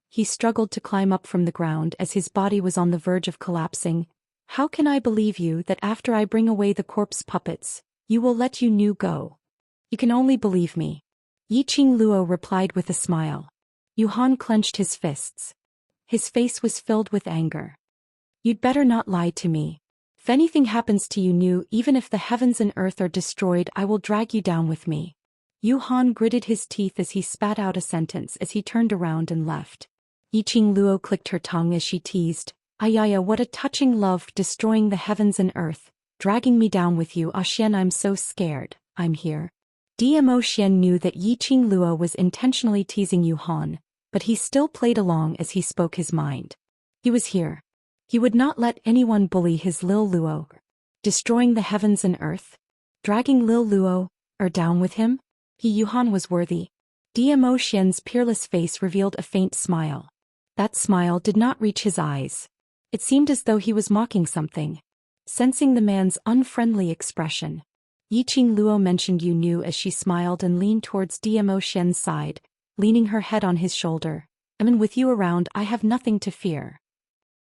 He struggled to climb up from the ground as his body was on the verge of collapsing. How can I believe you that after I bring away the corpse puppets, you will let Yunu go? You can only believe me. Yiqing Luo replied with a smile. Yuhan clenched his fists. His face was filled with anger. You'd better not lie to me. If anything happens to Yunu, even if the heavens and earth are destroyed, I will drag you down with me. Yuhan gritted his teeth as he spat out a sentence as he turned around and left. Yiqing Luo clicked her tongue as she teased. Ayaya, what a touching love, destroying the heavens and earth, dragging me down with you. Ah Xian, I'm so scared. I'm here. Zhou Xian knew that Yiqing Luo was intentionally teasing Yuhan, but he still played along as he spoke his mind. He was here. He would not let anyone bully his Lil Luo. Destroying the heavens and earth? Dragging Lil Luo, down with him? Yuhan was worthy. Zhou Xian's peerless face revealed a faint smile. That smile did not reach his eyes. It seemed as though he was mocking something. Sensing the man's unfriendly expression, Yiqing Luo mentioned Yunu as she smiled and leaned towards Zhou Xian's side, leaning her head on his shoulder. With you around, I have nothing to fear.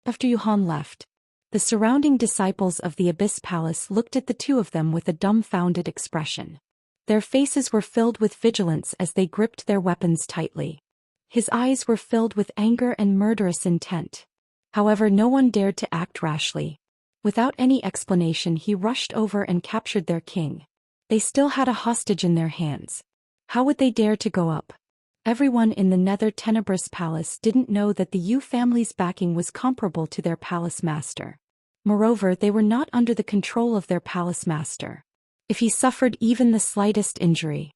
After Yuhan left, the surrounding disciples of the Abyss Palace looked at the two of them with a dumbfounded expression. Their faces were filled with vigilance as they gripped their weapons tightly. His eyes were filled with anger and murderous intent. However, no one dared to act rashly. Without any explanation, he rushed over and captured their king. They still had a hostage in their hands. How would they dare to go up? Everyone in the Nether Tenebrous Palace didn't know that the Yu family's backing was comparable to their palace master. Moreover, they were not under the control of their palace master. If he suffered even the slightest injury,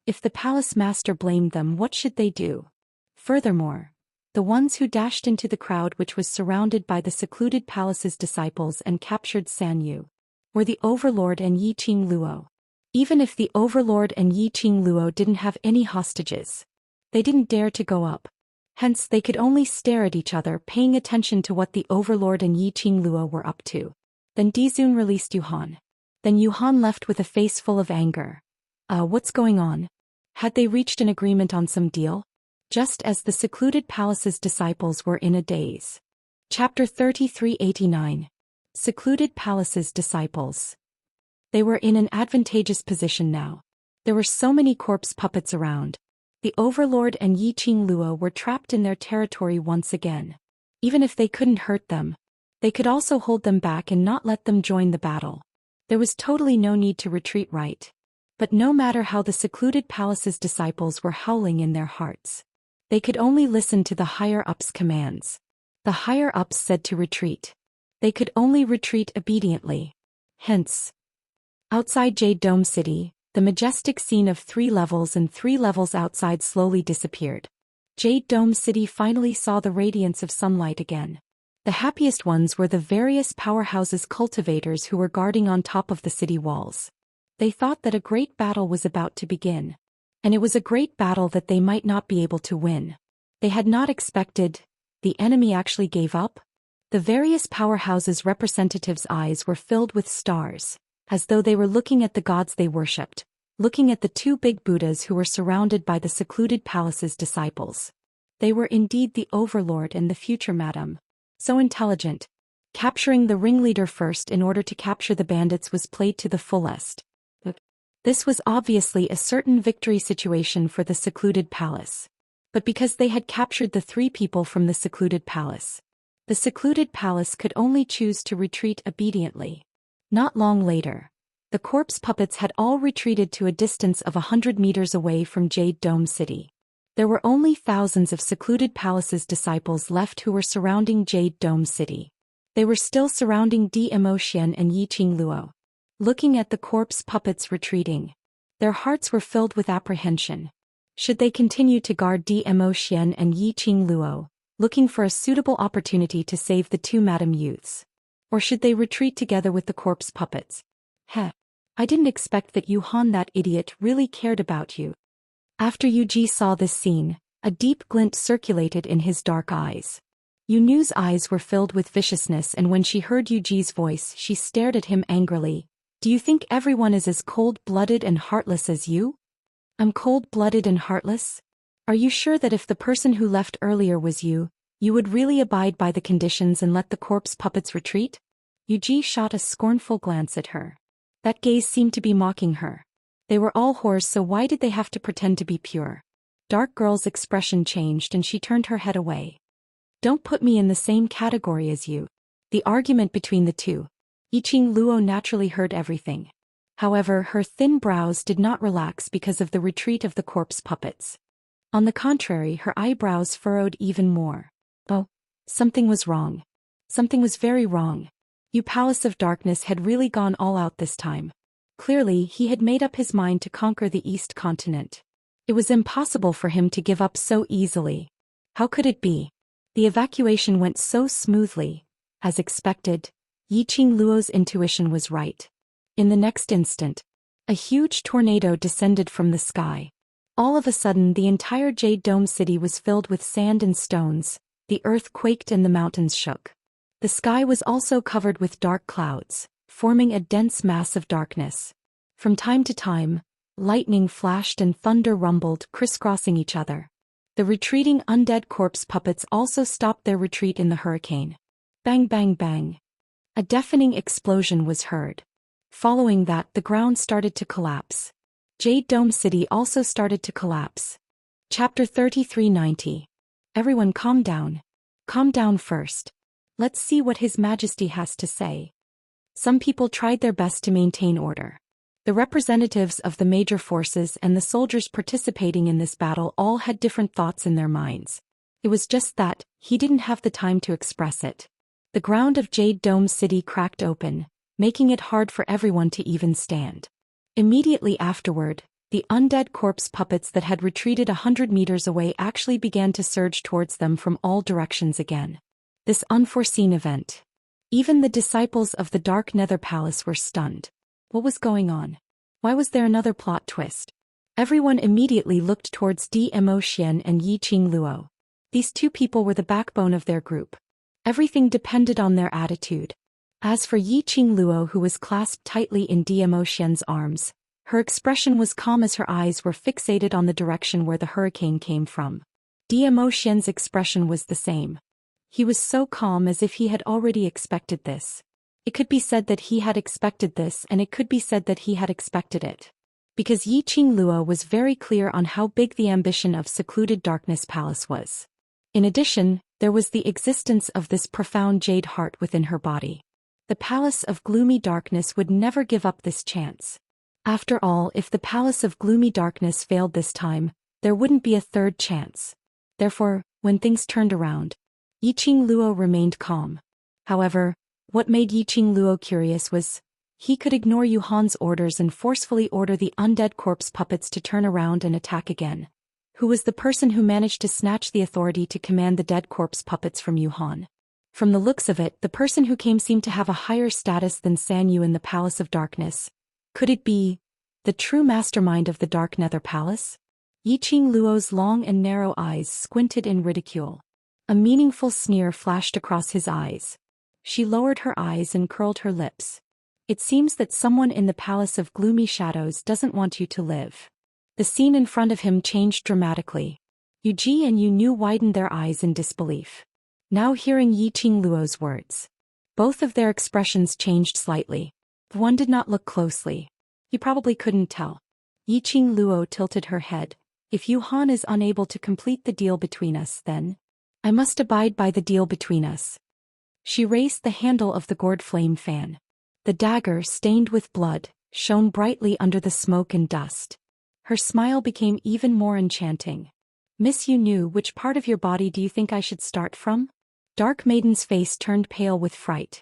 if the palace master blamed them, what should they do? Furthermore, the ones who dashed into the crowd which was surrounded by the secluded palace's disciples and captured Sanyu were the Overlord and Yiqing Luo. Even if the Overlord and Yiqing Luo didn't have any hostages, they didn't dare to go up. Hence they could only stare at each other, paying attention to what the Overlord and Yiqing Luo were up to. Then Dizun released Yuhan. Then Yuhan left with a face full of anger. What's going on? Had they reached an agreement on some deal? Just as the secluded palace's disciples were in a daze. Chapter 3389. Secluded palace's disciples. They were in an advantageous position now. There were so many corpse puppets around. The Overlord and Yiqing Luo were trapped in their territory once again. Even if they couldn't hurt them, they could also hold them back and not let them join the battle. There was totally no need to retreat, right? But no matter how the secluded palace's disciples were howling in their hearts, they could only listen to the higher-ups' commands. The higher-ups said to retreat. They could only retreat obediently. Hence, outside Jade Dome City, the majestic scene of 3 levels and 3 levels outside slowly disappeared. Jade Dome City finally saw the radiance of sunlight again. The happiest ones were the various powerhouses cultivators who were guarding on top of the city walls. They thought that a great battle was about to begin. And it was a great battle that they might not be able to win. They had not expected. The enemy actually gave up. The various powerhouses' representatives' eyes were filled with stars, as though they were looking at the gods they worshipped, looking at the two big Buddhas who were surrounded by the secluded palace's disciples. They were indeed the overlord and the future madam. So intelligent. Capturing the ringleader first in order to capture the bandits was played to the fullest. This was obviously a certain victory situation for the secluded palace. But because they had captured the three people from the secluded palace, the secluded palace could only choose to retreat obediently. Not long later, the corpse puppets had all retreated to a distance of 100 meters away from Jade Dome City. There were only thousands of secluded palace's disciples left who were surrounding Jade Dome City. They were still surrounding Zhou Xian and Yiqing Luo. Looking at the corpse puppets retreating, their hearts were filled with apprehension. Should they continue to guard Zhou Xian and Yiqing Luo, looking for a suitable opportunity to save the two madam youths? Or should they retreat together with the corpse puppets? Heh. I didn't expect that Yu Han, that idiot, really cared about you. After Yu Ji saw this scene, a deep glint circulated in his dark eyes. Yu Nu's eyes were filled with viciousness, and when she heard Yu Ji's voice she stared at him angrily. Do you think everyone is as cold-blooded and heartless as you? I'm cold-blooded and heartless? Are you sure that if the person who left earlier was you, you would really abide by the conditions and let the corpse puppets retreat? Yu Ji shot a scornful glance at her. That gaze seemed to be mocking her. They were all whores, so why did they have to pretend to be pure? Dark Girl's expression changed and she turned her head away. Don't put me in the same category as you. The argument between the two. Yiqing Luo naturally heard everything. However, her thin brows did not relax because of the retreat of the corpse puppets. On the contrary, her eyebrows furrowed even more. Oh, something was wrong. Something was very wrong. Yu Palace of Darkness had really gone all out this time. Clearly, he had made up his mind to conquer the East Continent. It was impossible for him to give up so easily. How could it be? The evacuation went so smoothly. As expected, Yiqing Luo's intuition was right. In the next instant, a huge tornado descended from the sky. All of a sudden, the entire Jade Dome City was filled with sand and stones. The earth quaked and the mountains shook. The sky was also covered with dark clouds, forming a dense mass of darkness. From time to time, lightning flashed and thunder rumbled, crisscrossing each other. The retreating undead corpse puppets also stopped their retreat in the hurricane. Bang, bang, bang. A deafening explosion was heard. Following that, the ground started to collapse. Jade Dome City also started to collapse. Chapter 3390. Everyone calm down. Calm down first. Let's see what His Majesty has to say. Some people tried their best to maintain order. The representatives of the major forces and the soldiers participating in this battle all had different thoughts in their minds. It was just that, he didn't have the time to express it. The ground of Jade Dome City cracked open, making it hard for everyone to even stand. Immediately afterward, the undead corpse puppets that had retreated 100 meters away actually began to surge towards them from all directions again. This unforeseen event. Even the disciples of the Dark Nether Palace were stunned. What was going on? Why was there another plot twist? Everyone immediately looked towards Zhou Xian and Yiqing Luo. These two people were the backbone of their group. Everything depended on their attitude. As for Yiqing Luo, who was clasped tightly in Zhou Xian's arms, her expression was calm as her eyes were fixated on the direction where the hurricane came from. Zhou Xian's expression was the same. He was so calm, as if he had already expected this. It could be said that he had expected this, and it could be said that he had expected it. Because Yiqing Luo was very clear on how big the ambition of Secluded Darkness Palace was. In addition, there was the existence of this profound jade heart within her body. The Palace of Gloomy Darkness would never give up this chance. After all, if the Palace of Gloomy Darkness failed this time, there wouldn't be a third chance. Therefore, when things turned around, Yiqing Luo remained calm. However, what made Yiqing Luo curious was, he could ignore Yuhan's orders and forcefully order the undead corpse puppets to turn around and attack again. Who was the person who managed to snatch the authority to command the dead corpse puppets from Yuhan? From the looks of it, the person who came seemed to have a higher status than San Yu in the Palace of Darkness. Could it be the true mastermind of the Dark Nether Palace? Yiqing Luo's long and narrow eyes squinted in ridicule. A meaningful sneer flashed across his eyes. She lowered her eyes and curled her lips. It seems that someone in the Palace of Gloomy Shadows doesn't want you to live. The scene in front of him changed dramatically. Yuji and Yu Nu widened their eyes in disbelief. Now hearing Yiqing Luo's words, both of their expressions changed slightly. One did not look closely. He probably couldn't tell. Yiqing Luo tilted her head. If Yuhan is unable to complete the deal between us, then I must abide by the deal between us. She raised the handle of the gourd flame fan. The dagger, stained with blood, shone brightly under the smoke and dust. Her smile became even more enchanting. Miss Yu Nu, which part of your body do you think I should start from? Dark Maiden's face turned pale with fright.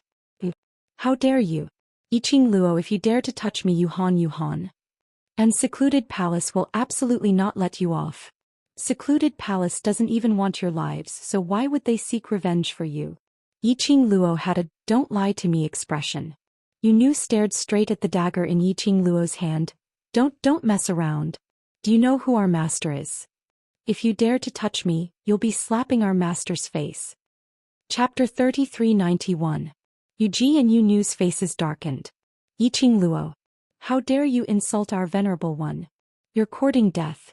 How dare you? Yiqing Luo, if you dare to touch me, Yuhan. And Secluded Palace will absolutely not let you off. Secluded Palace doesn't even want your lives, so why would they seek revenge for you? Yiqing Luo had a "don't lie to me" expression. Yu Nu stared straight at the dagger in Yiqing Luo's hand. Don't mess around. Do you know who our master is? If you dare to touch me, you'll be slapping our master's face. Chapter 3391. Yuji and Yu Nu's faces darkened. Yiqing Luo. How dare you insult our venerable one? You're courting death.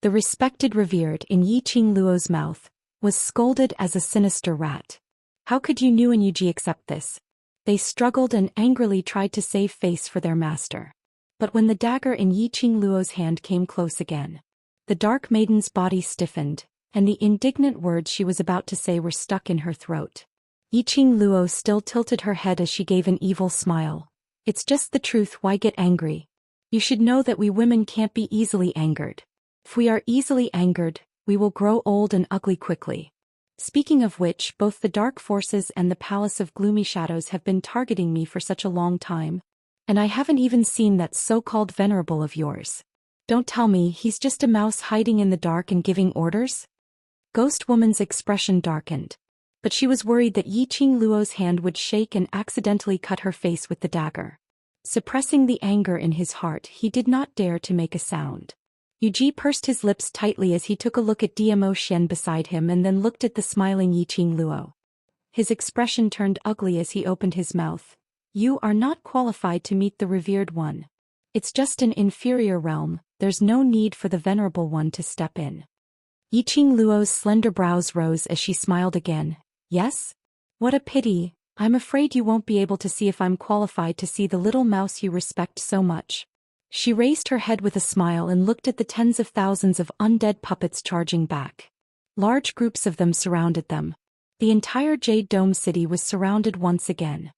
The respected revered in Yiqing Luo's mouth was scolded as a sinister rat. How could Yu Nu and Yuji accept this? They struggled and angrily tried to save face for their master. But when the dagger in Yiqing Luo's hand came close again, the Dark Maiden's body stiffened, and the indignant words she was about to say were stuck in her throat. Yiqing Luo still tilted her head as she gave an evil smile. It's just the truth, why get angry? You should know that we women can't be easily angered. If we are easily angered, we will grow old and ugly quickly. Speaking of which, both the Dark Forces and the Palace of Gloomy Shadows have been targeting me for such a long time. And I haven't even seen that so-called venerable of yours. Don't tell me he's just a mouse hiding in the dark and giving orders? Ghost Woman's expression darkened. But she was worried that Yiqing Luo's hand would shake and accidentally cut her face with the dagger. Suppressing the anger in his heart, he did not dare to make a sound. Yuji pursed his lips tightly as he took a look at Zhou Xian beside him and then looked at the smiling Yiqing Luo. His expression turned ugly as he opened his mouth. You are not qualified to meet the revered one. It's just an inferior realm, there's no need for the venerable one to step in. Yiqing Luo's slender brows rose as she smiled again. Yes? What a pity, I'm afraid you won't be able to see if I'm qualified to see the little mouse you respect so much. She raised her head with a smile and looked at the tens of thousands of undead puppets charging back. Large groups of them surrounded them. The entire Jade Dome City was surrounded once again.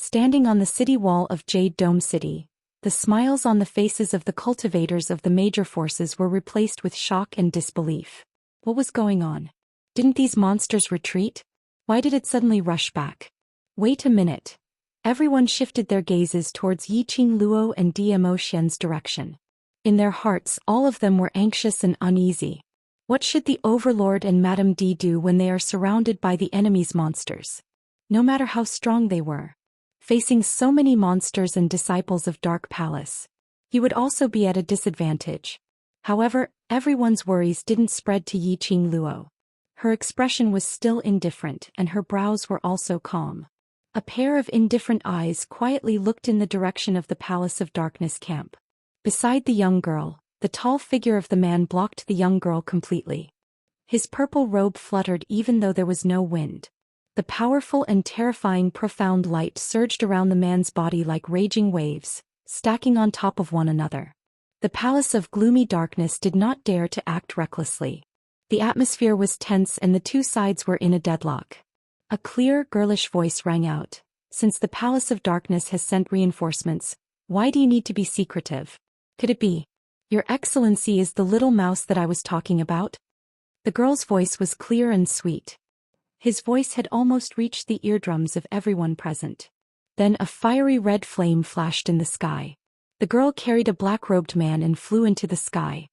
Standing on the city wall of Jade Dome City, the smiles on the faces of the cultivators of the major forces were replaced with shock and disbelief. What was going on? Didn't these monsters retreat? Why did it suddenly rush back? Wait a minute. Everyone shifted their gazes towards Yiqing Luo and Zhou Xian's direction. In their hearts, all of them were anxious and uneasy. What should the Overlord and Madame D do when they are surrounded by the enemy's monsters? No matter how strong they were. Facing so many monsters and disciples of Dark Palace, he would also be at a disadvantage. However, everyone's worries didn't spread to Yiqing Luo. Her expression was still indifferent and her brows were also calm. A pair of indifferent eyes quietly looked in the direction of the Palace of Darkness camp. Beside the young girl, the tall figure of the man blocked the young girl completely. His purple robe fluttered even though there was no wind. The powerful and terrifying profound light surged around the man's body like raging waves, stacking on top of one another. The Palace of Gloomy Darkness did not dare to act recklessly. The atmosphere was tense and the two sides were in a deadlock. A clear, girlish voice rang out. Since the Palace of Darkness has sent reinforcements, why do you need to be secretive? Could it be? Your Excellency is the little mouse that I was talking about? The girl's voice was clear and sweet. His voice had almost reached the eardrums of everyone present. Then a fiery red flame flashed in the sky. The girl carried a black-robed man and flew into the sky.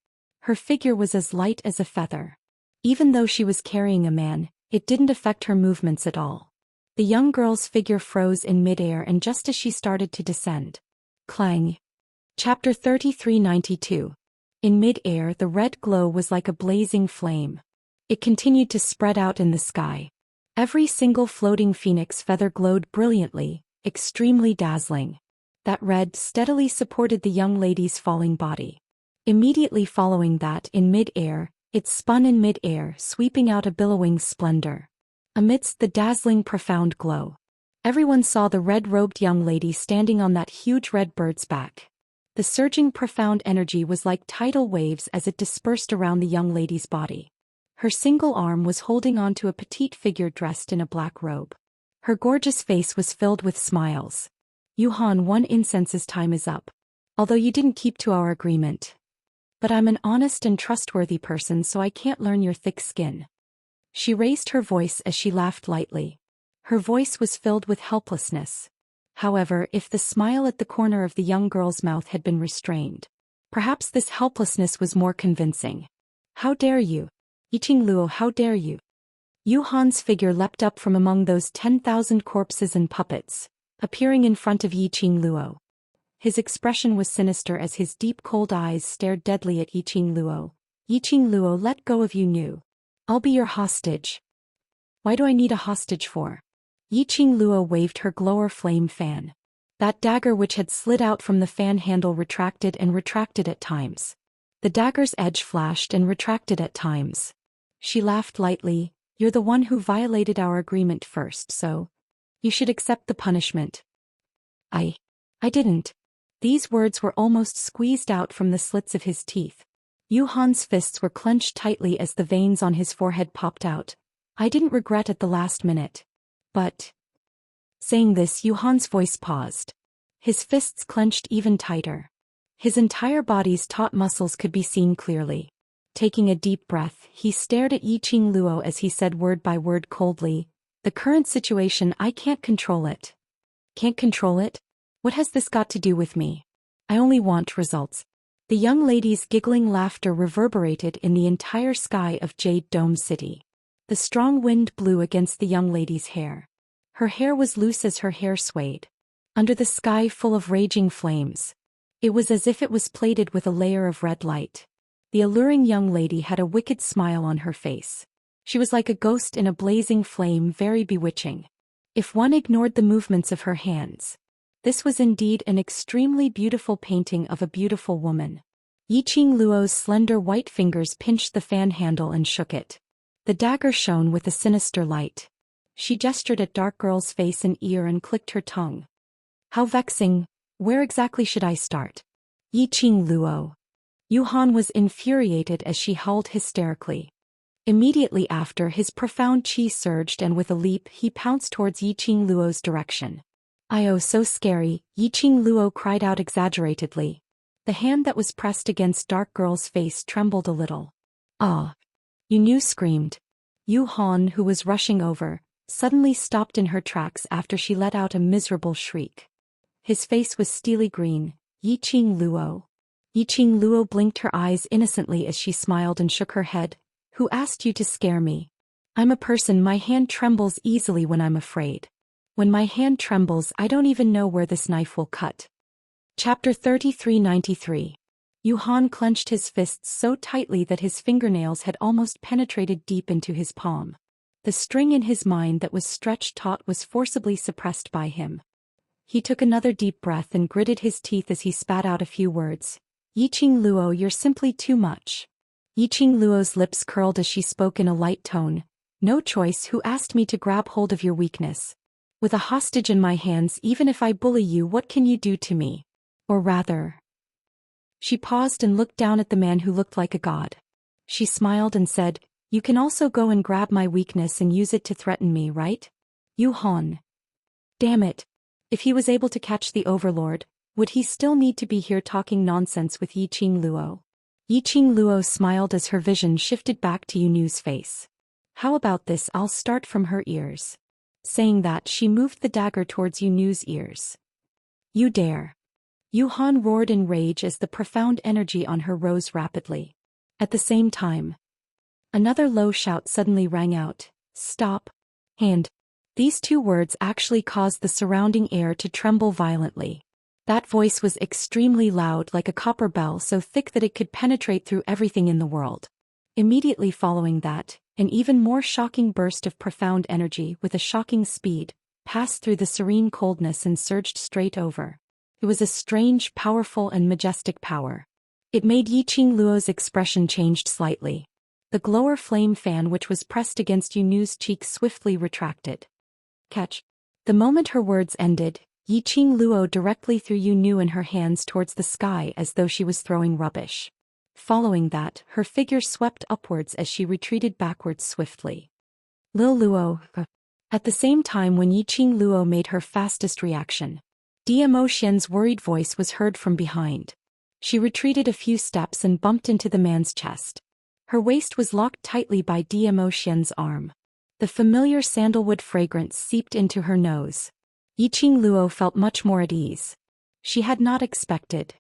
Her figure was as light as a feather. Even though she was carrying a man, it didn't affect her movements at all. The young girl's figure froze in midair, and just as she started to descend. Clang. Chapter 3392. In mid-air, the red glow was like a blazing flame. It continued to spread out in the sky. Every single floating phoenix feather glowed brilliantly, extremely dazzling. That red steadily supported the young lady's falling body. Immediately following that, in mid-air, it spun in mid-air, sweeping out a billowing splendor. Amidst the dazzling profound glow, everyone saw the red-robed young lady standing on that huge red bird's back. The surging profound energy was like tidal waves as it dispersed around the young lady's body. Her single arm was holding on to a petite figure dressed in a black robe. Her gorgeous face was filled with smiles. Yuhan, one incense's time is up. Although you didn't keep to our agreement. But I'm an honest and trustworthy person, so I can't learn your thick skin. She raised her voice as she laughed lightly. Her voice was filled with helplessness. However, if the smile at the corner of the young girl's mouth had been restrained, perhaps this helplessness was more convincing. How dare you? Yiqing Luo, how dare you? Yuhan's figure leapt up from among those 10,000 corpses and puppets, appearing in front of Yiqing Luo. His expression was sinister as his deep cold eyes stared deadly at Yiqing Luo. Yiqing Luo, let go of Yu. I'll be your hostage. Why do I need a hostage for? Yiqing Luo waved her glower flame fan. That dagger which had slid out from the fan handle retracted and retracted at times. The dagger's edge flashed and retracted at times. She laughed lightly. You're the one who violated our agreement first, so you should accept the punishment. I didn't. These words were almost squeezed out from the slits of his teeth. Yuhan's fists were clenched tightly as the veins on his forehead popped out. I didn't regret at the last minute. But... Saying this, Yuhan's voice paused. His fists clenched even tighter. His entire body's taut muscles could be seen clearly. Taking a deep breath, he stared at Yiqing Luo as he said word by word coldly, the current situation, I can't control it. Can't control it? What has this got to do with me? I only want results. The young lady's giggling laughter reverberated in the entire sky of Jade Dome City. The strong wind blew against the young lady's hair. Her hair was loose as her hair swayed. Under the sky full of raging flames, it was as if it was plated with a layer of red light. The alluring young lady had a wicked smile on her face. She was like a ghost in a blazing flame, very bewitching. If one ignored the movements of her hands, this was indeed an extremely beautiful painting of a beautiful woman. Yiqing Luo's slender white fingers pinched the fan handle and shook it. The dagger shone with a sinister light. She gestured at Dark Girl's face and ear and clicked her tongue. How vexing. Where exactly should I start? Yiqing Luo. Yuhan was infuriated as she howled hysterically. Immediately after, his profound chi surged and with a leap he pounced towards Yiqing Luo's direction. "Oh, so scary," Yiqing Luo cried out exaggeratedly. The hand that was pressed against Dark Girl's face trembled a little. "Ah!" Yu screamed. Yuhan, who was rushing over, suddenly stopped in her tracks after she let out a miserable shriek. His face was steely green. Yiqing Luo. Yiqing Luo blinked her eyes innocently as she smiled and shook her head. Who asked you to scare me? I'm a person, my hand trembles easily when I'm afraid. When my hand trembles, I don't even know where this knife will cut. Chapter 3393. Yuhan clenched his fists so tightly that his fingernails had almost penetrated deep into his palm. The string in his mind that was stretched taut was forcibly suppressed by him. He took another deep breath and gritted his teeth as he spat out a few words. Yiqing Luo, you're simply too much. Yiqing Luo's lips curled as she spoke in a light tone. No choice, who asked me to grab hold of your weakness? With a hostage in my hands, even if I bully you, what can you do to me? Or rather... She paused and looked down at the man who looked like a god. She smiled and said, you can also go and grab my weakness and use it to threaten me, right? Yuhan. Damn it. If he was able to catch the Overlord, would he still need to be here talking nonsense with Yiqing Luo? Yiqing Luo smiled as her vision shifted back to Yunu's face. How about this, I'll start from her ears. Saying that, she moved the dagger towards Yunu's ears. You dare. Yuhan roared in rage as the profound energy on her rose rapidly. At the same time, another low shout suddenly rang out, "Stop!" And these two words actually caused the surrounding air to tremble violently. That voice was extremely loud, like a copper bell so thick that it could penetrate through everything in the world. Immediately following that, an even more shocking burst of profound energy with a shocking speed passed through the serene coldness and surged straight over. It was a strange, powerful and majestic power. It made Yiqing Luo's expression changed slightly. The glower flame fan which was pressed against Yunu's cheek swiftly retracted. Catch. The moment her words ended, Yiqing Luo directly threw Yunu and her hands towards the sky as though she was throwing rubbish. Following that, her figure swept upwards as she retreated backwards swiftly. Lil Luo. At the same time when Yiqing Luo made her fastest reaction, Dmo Xian's worried voice was heard from behind. She retreated a few steps and bumped into the man's chest. Her waist was locked tightly by Dmo Xian's arm. The familiar sandalwood fragrance seeped into her nose. Yiqing Luo felt much more at ease. She had not expected.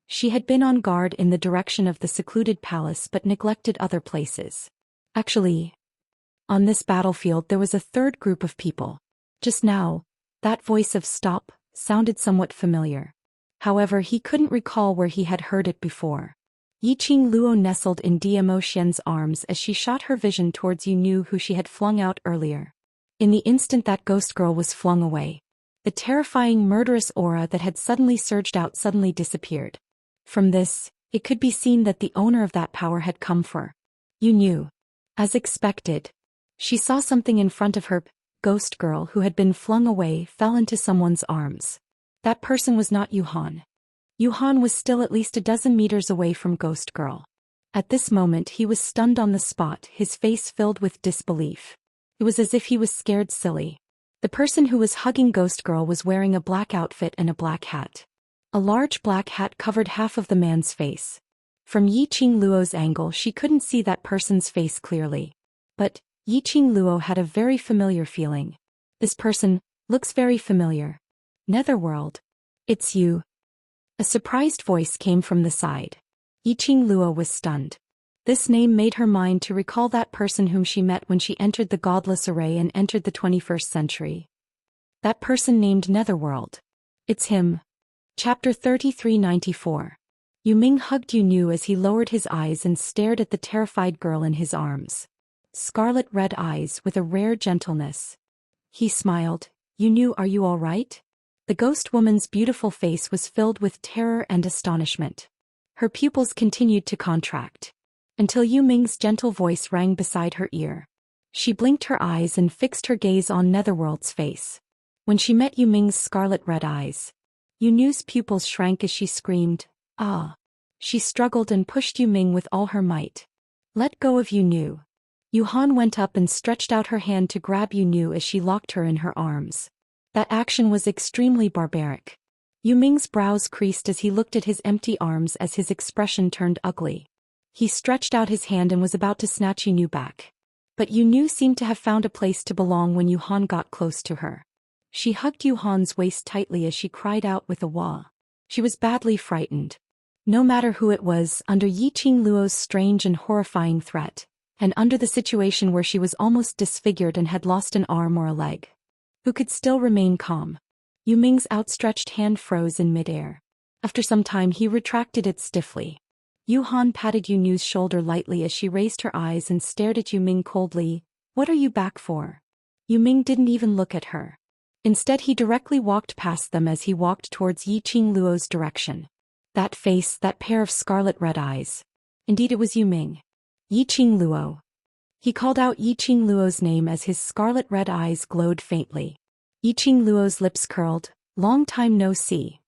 She had been on guard in the direction of the secluded palace but neglected other places. Actually, on this battlefield there was a third group of people. Just now, that voice of "stop" sounded somewhat familiar. However, he couldn't recall where he had heard it before. Yiqing Luo nestled in Dmo Xian's arms as she shot her vision towards Yunu who she had flung out earlier. In the instant that ghost girl was flung away, the terrifying murderous aura that had suddenly surged out suddenly disappeared. From this, it could be seen that the owner of that power had come for Yunu. As expected, she saw something in front of her. Ghost girl who had been flung away fell into someone's arms. That person was not Yuhan. Yuhan was still at least a dozen meters away from Ghost Girl. At this moment he was stunned on the spot, his face filled with disbelief. It was as if he was scared silly. The person who was hugging Ghost Girl was wearing a black outfit and a black hat. A large black hat covered half of the man's face. From Yiqing Luo's angle she couldn't see that person's face clearly. But Yiqing Luo had a very familiar feeling. This person looks very familiar. Netherworld. It's you. A surprised voice came from the side. Yiqing Luo was stunned. This name made her mind to recall that person whom she met when she entered the godless array and entered the 21st century. That person named Netherworld. It's him. Chapter 3394. Yu Ming hugged Yunu as he lowered his eyes and stared at the terrified girl in his arms. Scarlet red eyes with a rare gentleness. He smiled. Yunu, are you all right? The ghost woman's beautiful face was filled with terror and astonishment. Her pupils continued to contract, until Yu Ming's gentle voice rang beside her ear. She blinked her eyes and fixed her gaze on Netherworld's face. When she met Yu Ming's scarlet red eyes, Yunu's pupils shrank as she screamed, "Ah!" She struggled and pushed Yu Ming with all her might. "Let go of Yunu." Yuhan went up and stretched out her hand to grab Yunu as she locked her in her arms. That action was extremely barbaric. Yu Ming's brows creased as he looked at his empty arms as his expression turned ugly. He stretched out his hand and was about to snatch Yunu back. But Yunu seemed to have found a place to belong when Yuhan got close to her. She hugged Yuhan's waist tightly as she cried out with a wah. She was badly frightened. No matter who it was, under Yiqing Luo's strange and horrifying threat, and under the situation where she was almost disfigured and had lost an arm or a leg, who could still remain calm? Yu Ming's outstretched hand froze in midair. After some time he retracted it stiffly. Yuhan patted Yunu's shoulder lightly as she raised her eyes and stared at Yu Ming coldly. "What are you back for?" Yu Ming didn't even look at her. Instead he directly walked past them as he walked towards Yiqing Luo's direction. That face, that pair of scarlet red eyes. Indeed it was Yu Ming. Yiqing Luo. He called out Yiqing Luo's name as his scarlet red eyes glowed faintly. Yiqing Luo's lips curled. "Long time no see."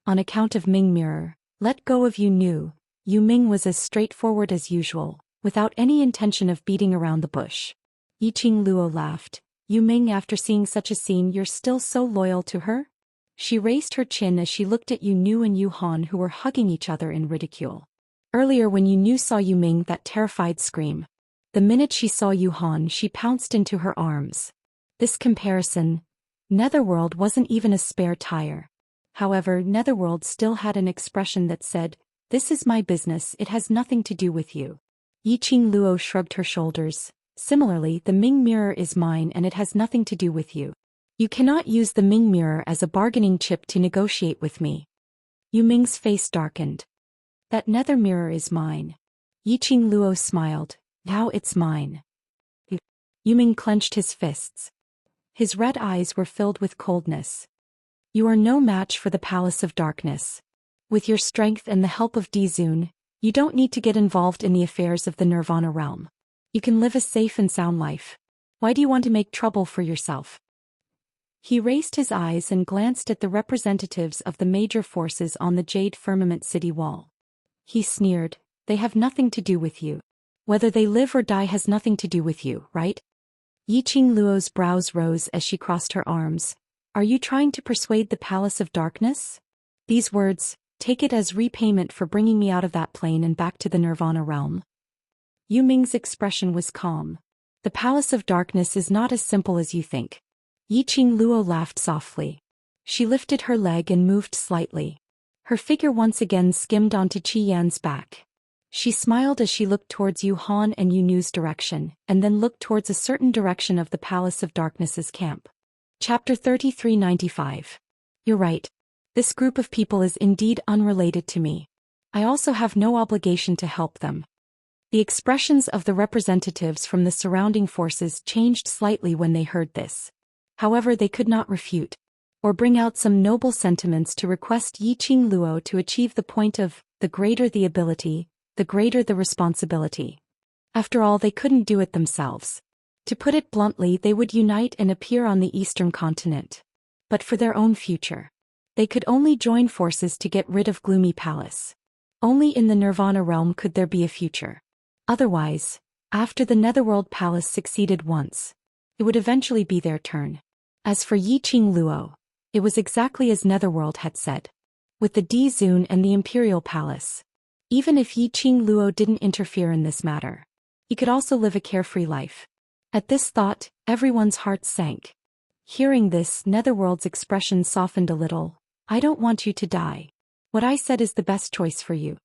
On account of Ming Mirror, let go of Yunu. Yu Ming was as straightforward as usual, without any intention of beating around the bush. Yiqing Luo laughed. "Yu Ming, after seeing such a scene you're still so loyal to her?" She raised her chin as she looked at Yunu and Yuhan who were hugging each other in ridicule. Earlier when Yunu saw Yu Ming, that terrified scream. The minute she saw Yuhan she pounced into her arms. This comparison. Netherworld wasn't even a spare tire. However, Netherworld still had an expression that said, This is my business, it has nothing to do with you. Yiqing Luo shrugged her shoulders. Similarly, the Ming mirror is mine and it has nothing to do with you. You cannot use the Ming mirror as a bargaining chip to negotiate with me. Yu Ming's face darkened. That nether mirror is mine. Yiqing Luo smiled. Now it's mine. Yu Ming clenched his fists. His red eyes were filled with coldness. You are no match for the Palace of Darkness. With your strength and the help of Dizun, you don't need to get involved in the affairs of the Nirvana realm. You can live a safe and sound life. Why do you want to make trouble for yourself? He raised his eyes and glanced at the representatives of the major forces on the Jade Firmament city wall. He sneered, they have nothing to do with you. Whether they live or die has nothing to do with you, right? Yiqing Luo's brows rose as she crossed her arms. Are you trying to persuade the Palace of Darkness? These words, take it as repayment for bringing me out of that plane and back to the Nirvana realm. Yu Ming's expression was calm. The Palace of Darkness is not as simple as you think. Yiqing Luo laughed softly. She lifted her leg and moved slightly. Her figure once again skimmed onto Qi Yan's back. She smiled as she looked towards Yu Han and Yu Nu's direction, and then looked towards a certain direction of the Palace of Darkness's camp. Chapter 3395. You're right. This group of people is indeed unrelated to me. I also have no obligation to help them. The expressions of the representatives from the surrounding forces changed slightly when they heard this. However, they could not refute or bring out some noble sentiments to request Yiqing Luo to achieve the point of, the greater the ability, the greater the responsibility. After all, they couldn't do it themselves. To put it bluntly, they would unite and appear on the eastern continent. But for their own future. They could only join forces to get rid of Gloomy Palace. Only in the Nirvana realm could there be a future. Otherwise, after the Netherworld Palace succeeded once, it would eventually be their turn. As for Yiqing Luo, it was exactly as Netherworld had said. With the Dizun and the Imperial Palace. Even if Yiqing Luo didn't interfere in this matter, he could also live a carefree life. At this thought, everyone's hearts sank. Hearing this, Netherworld's expression softened a little. I don't want you to die. What I said is the best choice for you.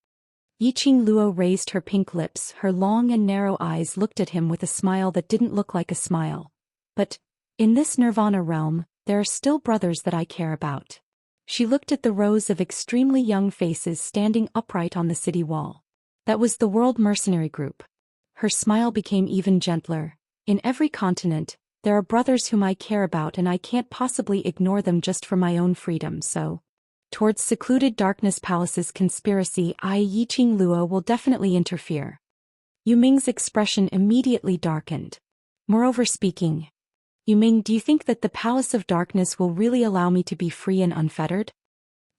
Yiqing Luo raised her pink lips, her long and narrow eyes looked at him with a smile that didn't look like a smile. But, in this Nirvana realm, there are still brothers that I care about. She looked at the rows of extremely young faces standing upright on the city wall. That was the World Mercenary Group. Her smile became even gentler. In every continent, there are brothers whom I care about and I can't possibly ignore them just for my own freedom, so. Towards secluded Darkness Palace's conspiracy, Yiqing Luo will definitely interfere. Yu Ming's expression immediately darkened. Moreover speaking, Yu Ming, do you think that the Palace of Darkness will really allow me to be free and unfettered?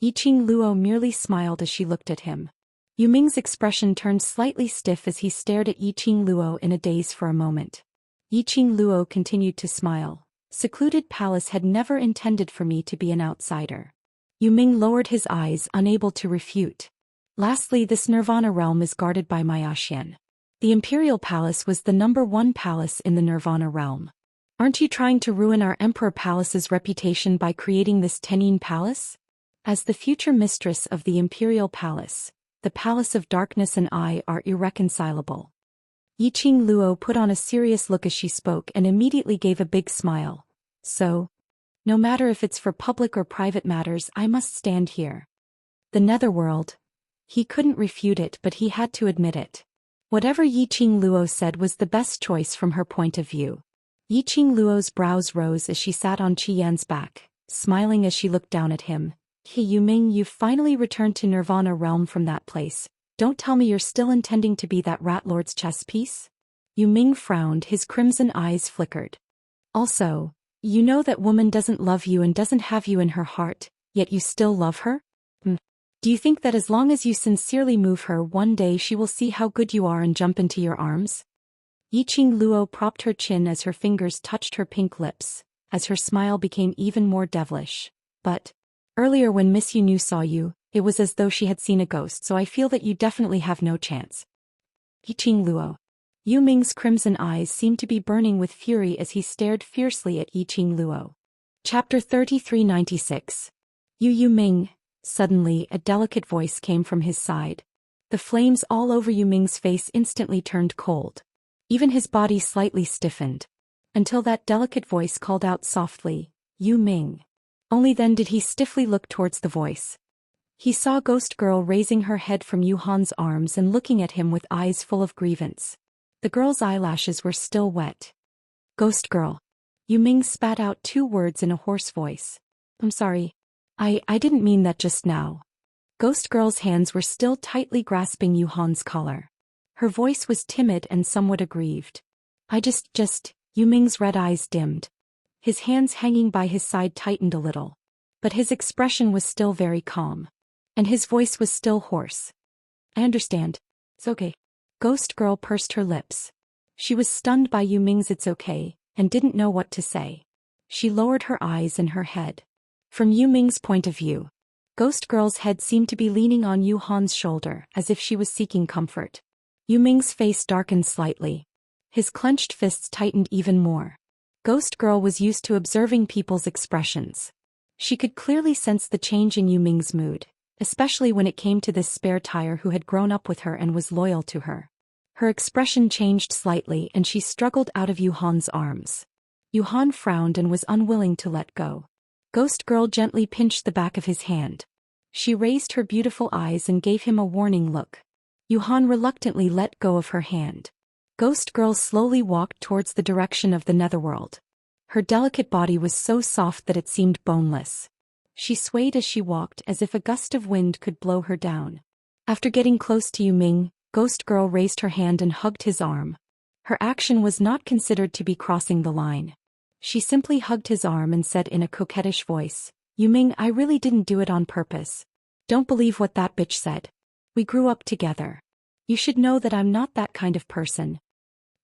Yiqing Luo merely smiled as she looked at him. Yu Ming's expression turned slightly stiff as he stared at Yiqing Luo in a daze for a moment. Yiqing Luo continued to smile. Secluded Palace had never intended for me to be an outsider. Yu Ming lowered his eyes, unable to refute. Lastly, this Nirvana realm is guarded by my Xian. The Imperial Palace was the #1 palace in the Nirvana realm. Aren't you trying to ruin our Emperor Palace's reputation by creating this Tenin Palace? As the future mistress of the Imperial Palace, the Palace of Darkness and I are irreconcilable. Yiqing Luo put on a serious look as she spoke and immediately gave a big smile. So, no matter if it's for public or private matters, I must stand here. The Netherworld. He couldn't refute it, but he had to admit it. Whatever Yiqing Luo said was the best choice from her point of view. Yiqing Luo's brows rose as she sat on Qi Yan's back, smiling as she looked down at him. Hey Yu Ming, you've finally returned to Nirvana realm from that place. Don't tell me you're still intending to be that rat lord's chess piece? Yu Ming frowned, his crimson eyes flickered. Also, you know that woman doesn't love you and doesn't have you in her heart, yet you still love her? Do you think that as long as you sincerely move her, one day she will see how good you are and jump into your arms? Yiqing Luo propped her chin as her fingers touched her pink lips, as her smile became even more devilish. But, earlier when Miss Yu Nu saw you, it was as though she had seen a ghost, so I feel that you definitely have no chance. Yiqing Luo. Yu Ming's crimson eyes seemed to be burning with fury as he stared fiercely at Yiqing Luo. Chapter 3396. Yu Ming. Suddenly, a delicate voice came from his side. The flames all over Yu Ming's face instantly turned cold. Even his body slightly stiffened. Until that delicate voice called out softly, "Yu Ming." Only then did he stiffly look towards the voice. He saw Ghost Girl raising her head from Yu Han's arms and looking at him with eyes full of grievance. The girl's eyelashes were still wet. "Ghost Girl." Yu Ming spat out 2 words in a hoarse voice. "I'm sorry. I didn't mean that just now." Ghost Girl's hands were still tightly grasping Yu Han's collar. Her voice was timid and somewhat aggrieved. I just, Yu Ming's red eyes dimmed. His hands hanging by his side tightened a little. But his expression was still very calm. And his voice was still hoarse. "I understand. It's okay." Ghost Girl pursed her lips. She was stunned by Yu Ming's "it's okay," and didn't know what to say. She lowered her eyes and her head. From Yu Ming's point of view, Ghost Girl's head seemed to be leaning on Yu Han's shoulder as if she was seeking comfort. Yu Ming's face darkened slightly. His clenched fists tightened even more. Ghost Girl was used to observing people's expressions. She could clearly sense the change in Yu Ming's mood, especially when it came to this spare tire who had grown up with her and was loyal to her. Her expression changed slightly and she struggled out of Yu Han's arms. Yu Han frowned and was unwilling to let go. Ghost Girl gently pinched the back of his hand. She raised her beautiful eyes and gave him a warning look. Yu Han reluctantly let go of her hand. Ghost Girl slowly walked towards the direction of the netherworld. Her delicate body was so soft that it seemed boneless. She swayed as she walked as if a gust of wind could blow her down. After getting close to Yu Ming, Ghost Girl raised her hand and hugged his arm. Her action was not considered to be crossing the line. She simply hugged his arm and said in a coquettish voice, "Yu Ming, I really didn't do it on purpose. Don't believe what that bitch said. We grew up together. You should know that I'm not that kind of person."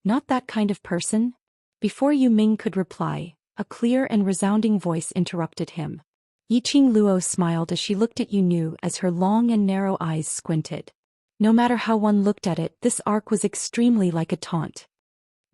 "Not that kind of person?" Before Yu Ming could reply, a clear and resounding voice interrupted him. Yiqing Luo smiled as she looked at Yu Nu as her long and narrow eyes squinted. No matter how one looked at it, this arc was extremely like a taunt.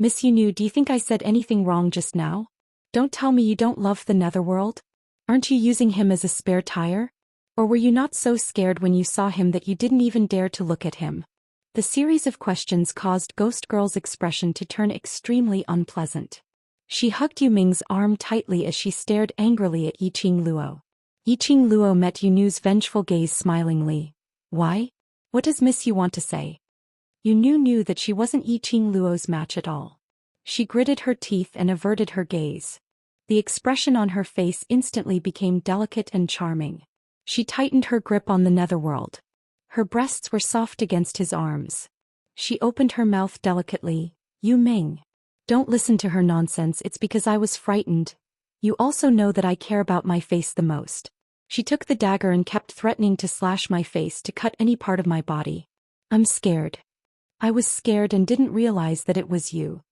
"Miss Yu Nu, do you think I said anything wrong just now? Don't tell me you don't love the netherworld? Aren't you using him as a spare tire? Or were you not so scared when you saw him that you didn't even dare to look at him?" The series of questions caused Ghost Girl's expression to turn extremely unpleasant. She hugged Yu Ming's arm tightly as she stared angrily at Yiqing Luo. Yiqing Luo met Yu Nu's vengeful gaze smilingly. "Why? What does Miss Yu want to say?" Yu Nu knew that she wasn't Yiqing Luo's match at all. She gritted her teeth and averted her gaze. The expression on her face instantly became delicate and charming. She tightened her grip on the netherworld. Her breasts were soft against his arms. She opened her mouth delicately. "Yu Ming. Don't listen to her nonsense, it's because I was frightened. You also know that I care about my face the most." She took the dagger and kept threatening to slash my face to cut any part of my body. "I'm scared. I was scared and didn't realize that it was you."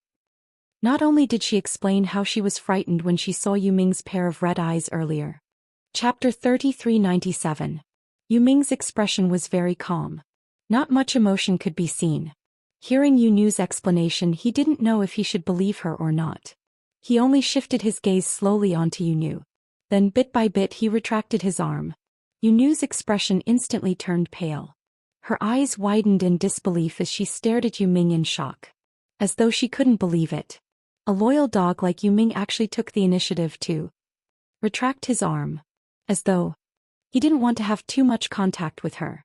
Not only did she explain how she was frightened when she saw Yu Ming's pair of red eyes earlier. Chapter 3397. Yu Ming's expression was very calm. Not much emotion could be seen. Hearing Yu Nu's explanation, he didn't know if he should believe her or not. He only shifted his gaze slowly onto Yu Nu. Then bit by bit he retracted his arm. Yu Nu's expression instantly turned pale. Her eyes widened in disbelief as she stared at Yu Ming in shock. As though she couldn't believe it. A loyal dog like Yu Ming actually took the initiative to retract his arm. As though he didn't want to have too much contact with her.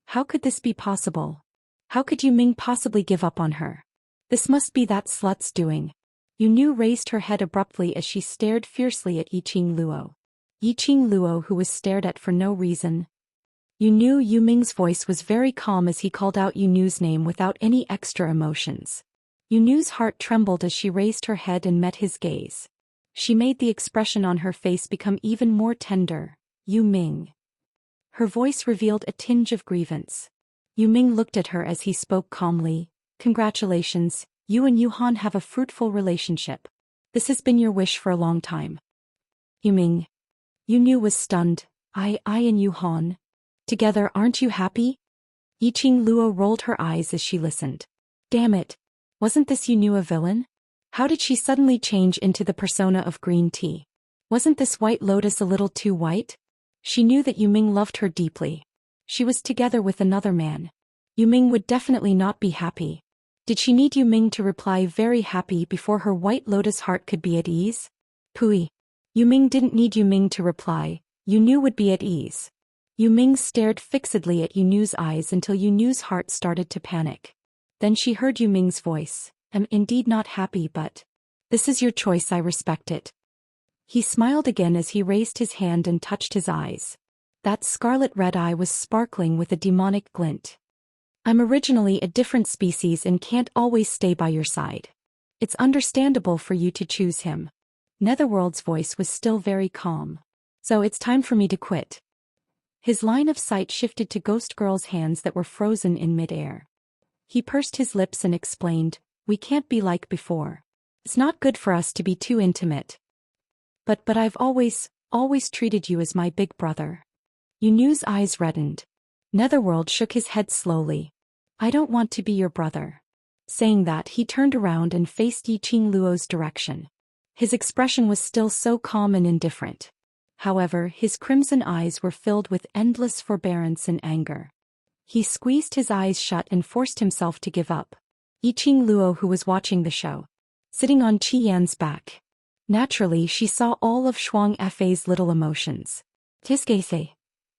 How could this be possible? How could Yu Ming possibly give up on her? This must be that slut's doing. Yu Nu raised her head abruptly as she stared fiercely at Yiqing Luo. Yiqing Luo, who was stared at for no reason. Yu Nu. Yu Ming's voice was very calm as he called out Yu Nu's name without any extra emotions. Yu Nu's heart trembled as she raised her head and met his gaze. She made the expression on her face become even more tender. "Yu Ming." Her voice revealed a tinge of grievance. Yu Ming looked at her as he spoke calmly. "Congratulations, you and Yu Han have a fruitful relationship. This has been your wish for a long time." "Yu Ming." Yu Nu was stunned. I and Yu Han. Together, aren't you happy?" Yiqing Luo rolled her eyes as she listened. Damn it. Wasn't this Yu Nu a villain? How did she suddenly change into the persona of green tea? Wasn't this White Lotus a little too white? She knew that Yu Ming loved her deeply. She was together with another man. Yuming would definitely not be happy. Did she need Yuming to reply very happy before her White Lotus heart could be at ease? Pui. Yuming didn't need Yuming to reply. Yunu would be at ease. Yuming stared fixedly at Yunu's eyes until Yunu's heart started to panic. Then she heard Yuming's voice. I'm indeed not happy, but this is your choice, I respect it. He smiled again as he raised his hand and touched his eyes. That scarlet red eye was sparkling with a demonic glint. I'm originally a different species and can't always stay by your side. It's understandable for you to choose him. Netherworld's voice was still very calm. So it's time for me to quit. His line of sight shifted to Ghost Girl's hands that were frozen in midair. He pursed his lips and explained, we can't be like before. It's not good for us to be too intimate. But I've always treated you as my big brother. Yunu's eyes reddened. Netherworld shook his head slowly. I don't want to be your brother. Saying that, he turned around and faced Yiqing Luo's direction. His expression was still so calm and indifferent. However, his crimson eyes were filled with endless forbearance and anger. He squeezed his eyes shut and forced himself to give up. Yiqing Luo, who was watching the show, sitting on Qi Yan's back. Naturally, she saw all of Shuang Fei's little emotions. Tisgese.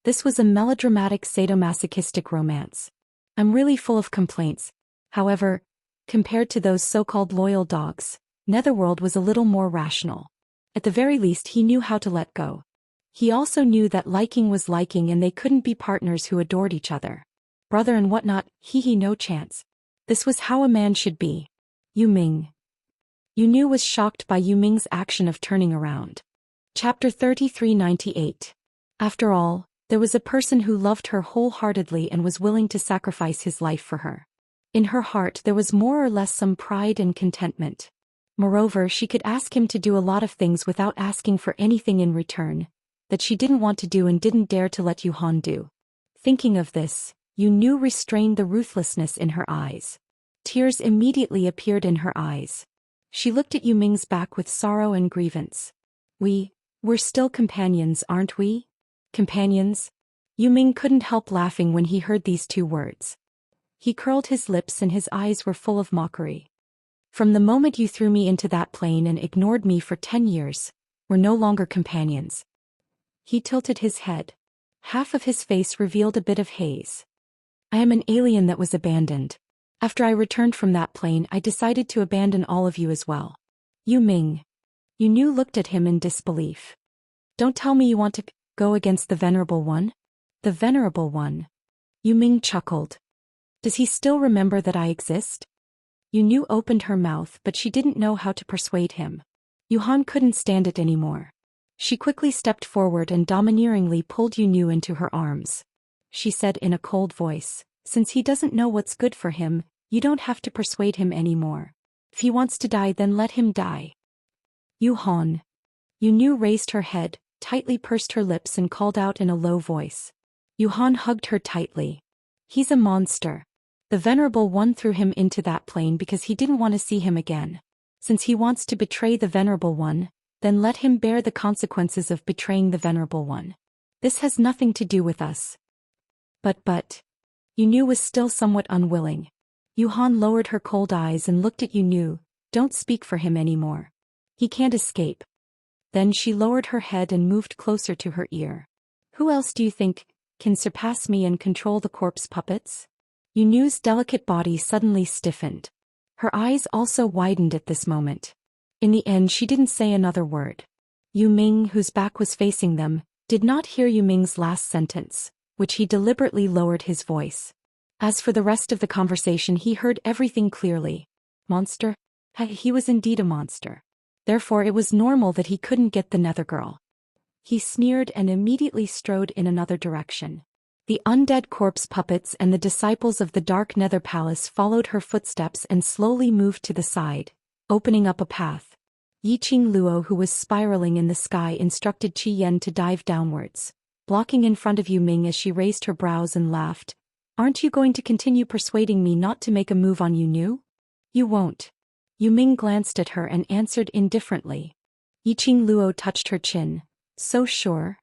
This was a melodramatic sadomasochistic romance. I'm really full of complaints. However, compared to those so-called loyal dogs, Netherworld was a little more rational. At the very least, he knew how to let go. He also knew that liking was liking and they couldn't be partners who adored each other. Brother and whatnot, no chance. This was how a man should be. Yuming. Yunu was shocked by Yuming's action of turning around. Chapter 3398. After all, there was a person who loved her wholeheartedly and was willing to sacrifice his life for her. In her heart there was more or less some pride and contentment. Moreover, she could ask him to do a lot of things without asking for anything in return, that she didn't want to do and didn't dare to let Yuhan do. Thinking of this, Yunu restrained the ruthlessness in her eyes. Tears immediately appeared in her eyes. She looked at Yuming's back with sorrow and grievance. We're still companions, aren't we? Companions? Yuming couldn't help laughing when he heard these two words. He curled his lips and his eyes were full of mockery. From the moment you threw me into that plane and ignored me for 10 years, we're no longer companions. He tilted his head. Half of his face revealed a bit of haze. I am an alien that was abandoned. After I returned from that plane, I decided to abandon all of you as well. Yuming. Yunu looked at him in disbelief. Don't tell me you want to go against the Venerable One? The Venerable One. Yuming chuckled. Does he still remember that I exist? Yunu opened her mouth, but she didn't know how to persuade him. Yuhan couldn't stand it anymore. She quickly stepped forward and domineeringly pulled Yunu into her arms. She said in a cold voice, since he doesn't know what's good for him, you don't have to persuade him anymore. If he wants to die, then let him die. Yuhan. Yunu raised her head, tightly pursed her lips and called out in a low voice. Yuhan hugged her tightly. He's a monster. The Venerable One threw him into that plane because he didn't want to see him again. Since he wants to betray the Venerable One, then let him bear the consequences of betraying the Venerable One. This has nothing to do with us. But. Yunu was still somewhat unwilling. Yuhan lowered her cold eyes and looked at Yunu. Don't speak for him anymore. He can't escape. Then she lowered her head and moved closer to her ear. Who else do you think can surpass me and control the corpse puppets? Yunu's delicate body suddenly stiffened. Her eyes also widened at this moment. In the end, she didn't say another word. Yuming, whose back was facing them, did not hear Yuming's last sentence, which he deliberately lowered his voice. As for the rest of the conversation, he heard everything clearly. Monster? He was indeed a monster. Therefore it was normal that he couldn't get the nether girl. He sneered and immediately strode in another direction. The undead corpse puppets and the disciples of the Dark Nether Palace followed her footsteps and slowly moved to the side, opening up a path. Yiqing Luo, who was spiraling in the sky, instructed Qi Yan to dive downwards, blocking in front of Yuming as she raised her brows and laughed. Aren't you going to continue persuading me not to make a move on Yunu? You won't. Yuming glanced at her and answered indifferently. Yiqing Luo touched her chin. So sure?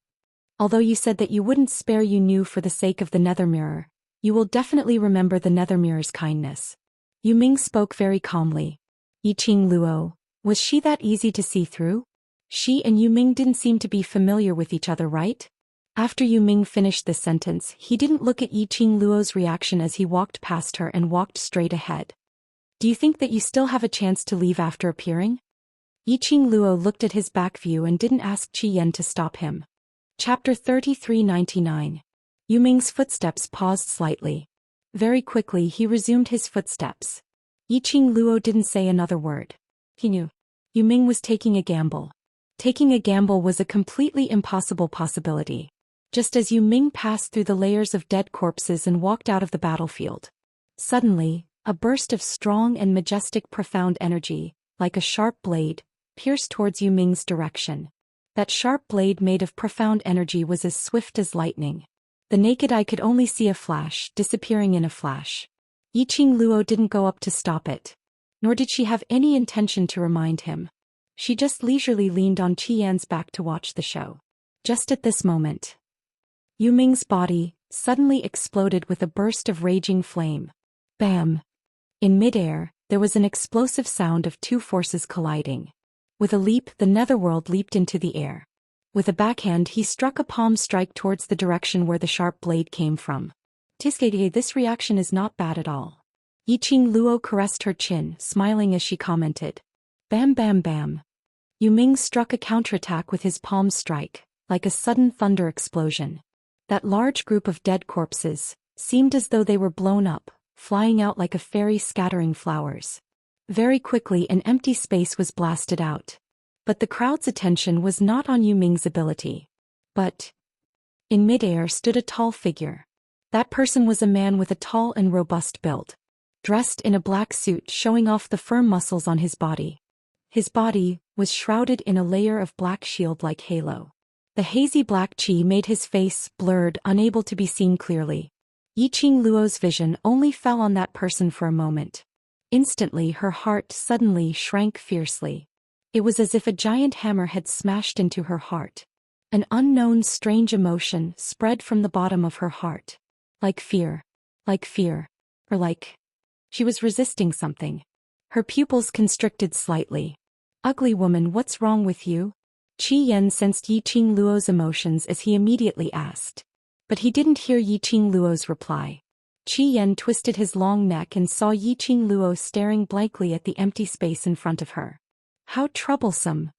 Although you said that you wouldn't spare Yu Nu for the sake of the Nether Mirror, you will definitely remember the Nether Mirror's kindness. Yu Ming spoke very calmly. Yiqing Luo, was she that easy to see through? She and Yu Ming didn't seem to be familiar with each other, right? After Yu Ming finished this sentence, he didn't look at Yiqing Luo's reaction as he walked past her and walked straight ahead. Do you think that you still have a chance to leave after appearing? Yiqing Luo looked at his back view and didn't ask Qi Yan to stop him. Chapter 3399. Yu Ming's footsteps paused slightly. Very quickly he resumed his footsteps. Yiqing Luo didn't say another word. He knew. Yu Ming was taking a gamble. Taking a gamble was a completely impossible possibility. Just as Yu Ming passed through the layers of dead corpses and walked out of the battlefield. Suddenly, a burst of strong and majestic profound energy, like a sharp blade, pierced towards Yu Ming's direction. That sharp blade made of profound energy was as swift as lightning. The naked eye could only see a flash, disappearing in a flash. Yiqing Luo didn't go up to stop it. Nor did she have any intention to remind him. She just leisurely leaned on Qi Yan's back to watch the show. Just at this moment, Yu Ming's body suddenly exploded with a burst of raging flame. Bam! In midair, there was an explosive sound of two forces colliding. With a leap, the netherworld leaped into the air. With a backhand, he struck a palm strike towards the direction where the sharp blade came from. Tiskade, this reaction is not bad at all. Yiqing Luo caressed her chin, smiling as she commented. Bam bam bam. Yu Ming struck a counterattack with his palm strike, like a sudden thunder explosion. That large group of dead corpses seemed as though they were blown up, flying out like a fairy scattering flowers. Very quickly an empty space was blasted out. But the crowd's attention was not on Yu Ming's ability. But in midair stood a tall figure. That person was a man with a tall and robust build. Dressed in a black suit showing off the firm muscles on his body. His body was shrouded in a layer of black shield-like halo. The hazy black chi made his face blurred, unable to be seen clearly. Yiqing Luo's vision only fell on that person for a moment. Instantly her heart suddenly shrank fiercely. It was as if a giant hammer had smashed into her heart. An unknown strange emotion spread from the bottom of her heart. Like fear. Or like she was resisting something. Her pupils constricted slightly. Ugly woman, what's wrong with you? Qi Yan sensed Yiqing Luo's emotions as he immediately asked. But he didn't hear Yiqing Luo's reply. Qi Yan twisted his long neck and saw Yiqing Luo staring blankly at the empty space in front of her. How troublesome!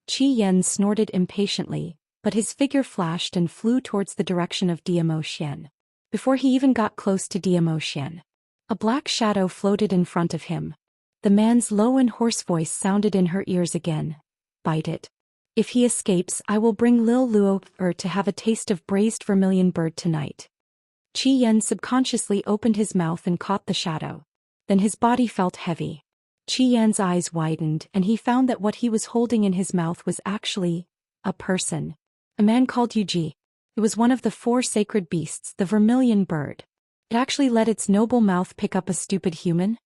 Qi Yan snorted impatiently, but his figure flashed and flew towards the direction of Zhou Xian. Before he even got close to Zhou Xian, a black shadow floated in front of him. The man's low and hoarse voice sounded in her ears again. Bite it. If he escapes, I will bring Lil Luo to have a taste of braised vermilion bird tonight. Qi Yan subconsciously opened his mouth and caught the shadow. Then his body felt heavy. Qi Yan's eyes widened and he found that what he was holding in his mouth was actually a person. A man called Yuji. It was one of the 4 sacred beasts, the vermilion bird. It actually let its noble mouth pick up a stupid human?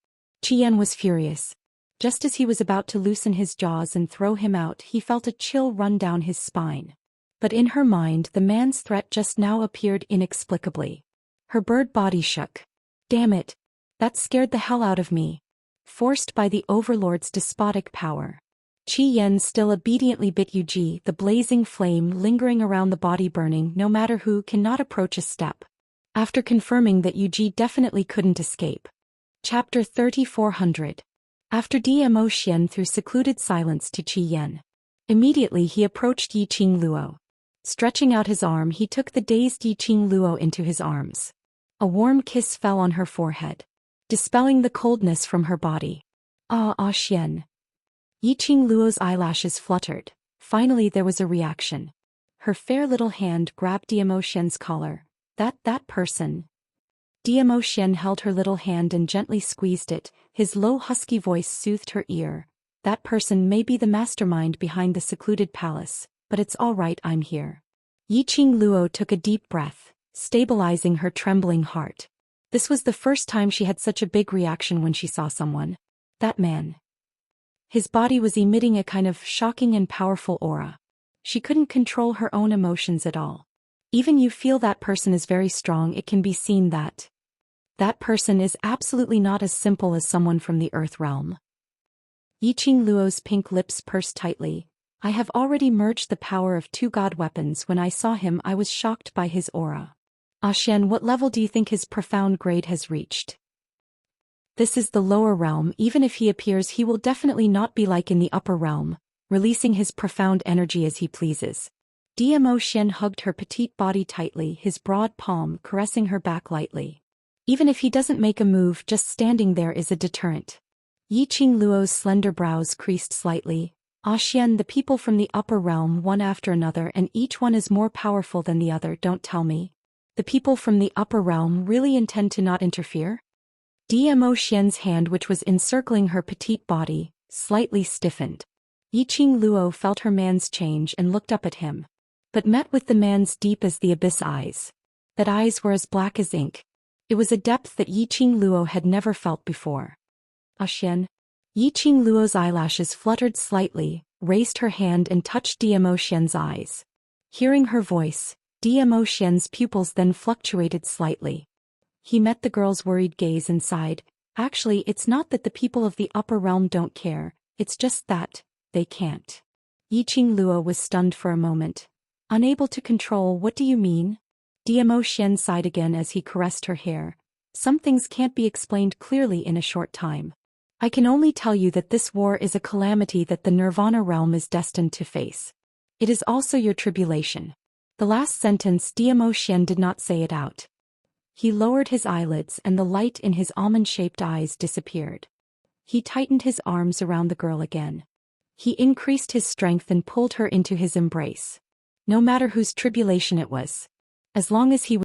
Qi Yan was furious. Just as he was about to loosen his jaws and throw him out, he felt a chill run down his spine. But in her mind, the man's threat just now appeared inexplicably. Her bird body shook. Damn it! That scared the hell out of me. Forced by the Overlord's despotic power. Qi Yan still obediently bit Yuji, the blazing flame lingering around the body burning no matter who cannot approach a step. After confirming that Yuji definitely couldn't escape. Chapter 3400. After Zhou Xian threw secluded silence to Qi Yan. Immediately he approached Yiqing Luo. Stretching out his arm, he took the dazed Yiqing Luo into his arms. A warm kiss fell on her forehead, dispelling the coldness from her body. Xian. Yiqing Luo's eyelashes fluttered. Finally there was a reaction. Her fair little hand grabbed Zhou Xian's collar. That person. Zhou Xian held her little hand and gently squeezed it. His low husky voice soothed her ear. That person may be the mastermind behind the secluded palace, but it's all right, I'm here. Yiqing Luo took a deep breath, stabilizing her trembling heart. This was the first time she had such a big reaction when she saw someone. That man. His body was emitting a kind of shocking and powerful aura. She couldn't control her own emotions at all. Even you feel that person is very strong. It can be seen that that person is absolutely not as simple as someone from the Earth realm. Yiqing Luo's pink lips pursed tightly. I have already merged the power of 2 god weapons. When I saw him, I was shocked by his aura. Xian, what level do you think his profound grade has reached? This is the lower realm. Even if he appears, he will definitely not be like in the upper realm, releasing his profound energy as he pleases. Zhou Xian hugged her petite body tightly, his broad palm caressing her back lightly. Even if he doesn't make a move, just standing there is a deterrent. Yiqing Luo's slender brows creased slightly. Xian, the people from the upper realm one after another, and each one is more powerful than the other. Don't tell me. The people from the upper realm really intend to not interfere? Zhou Xian's hand, which was encircling her petite body, slightly stiffened. Yiqing Luo felt her man's change and looked up at him, but met with the man's deep as the abyss eyes. That eyes were as black as ink. It was a depth that Yiqing Luo had never felt before. Xian. Yiqing Luo's eyelashes fluttered slightly, raised her hand and touched Zhou Xian's eyes. Hearing her voice, Zhou Xian's pupils then fluctuated slightly. He met the girl's worried gaze and sighed. Actually, it's not that the people of the upper realm don't care, it's just that they can't. Yiqing Luo was stunned for a moment. Unable to control. What do you mean? Zhou Xian sighed again as he caressed her hair. Some things can't be explained clearly in a short time. I can only tell you that this war is a calamity that the Nirvana realm is destined to face. It is also your tribulation. The last sentence Zhou Xian did not say it out. He lowered his eyelids and the light in his almond-shaped eyes disappeared. He tightened his arms around the girl again. He increased his strength and pulled her into his embrace. No matter whose tribulation it was, as long as he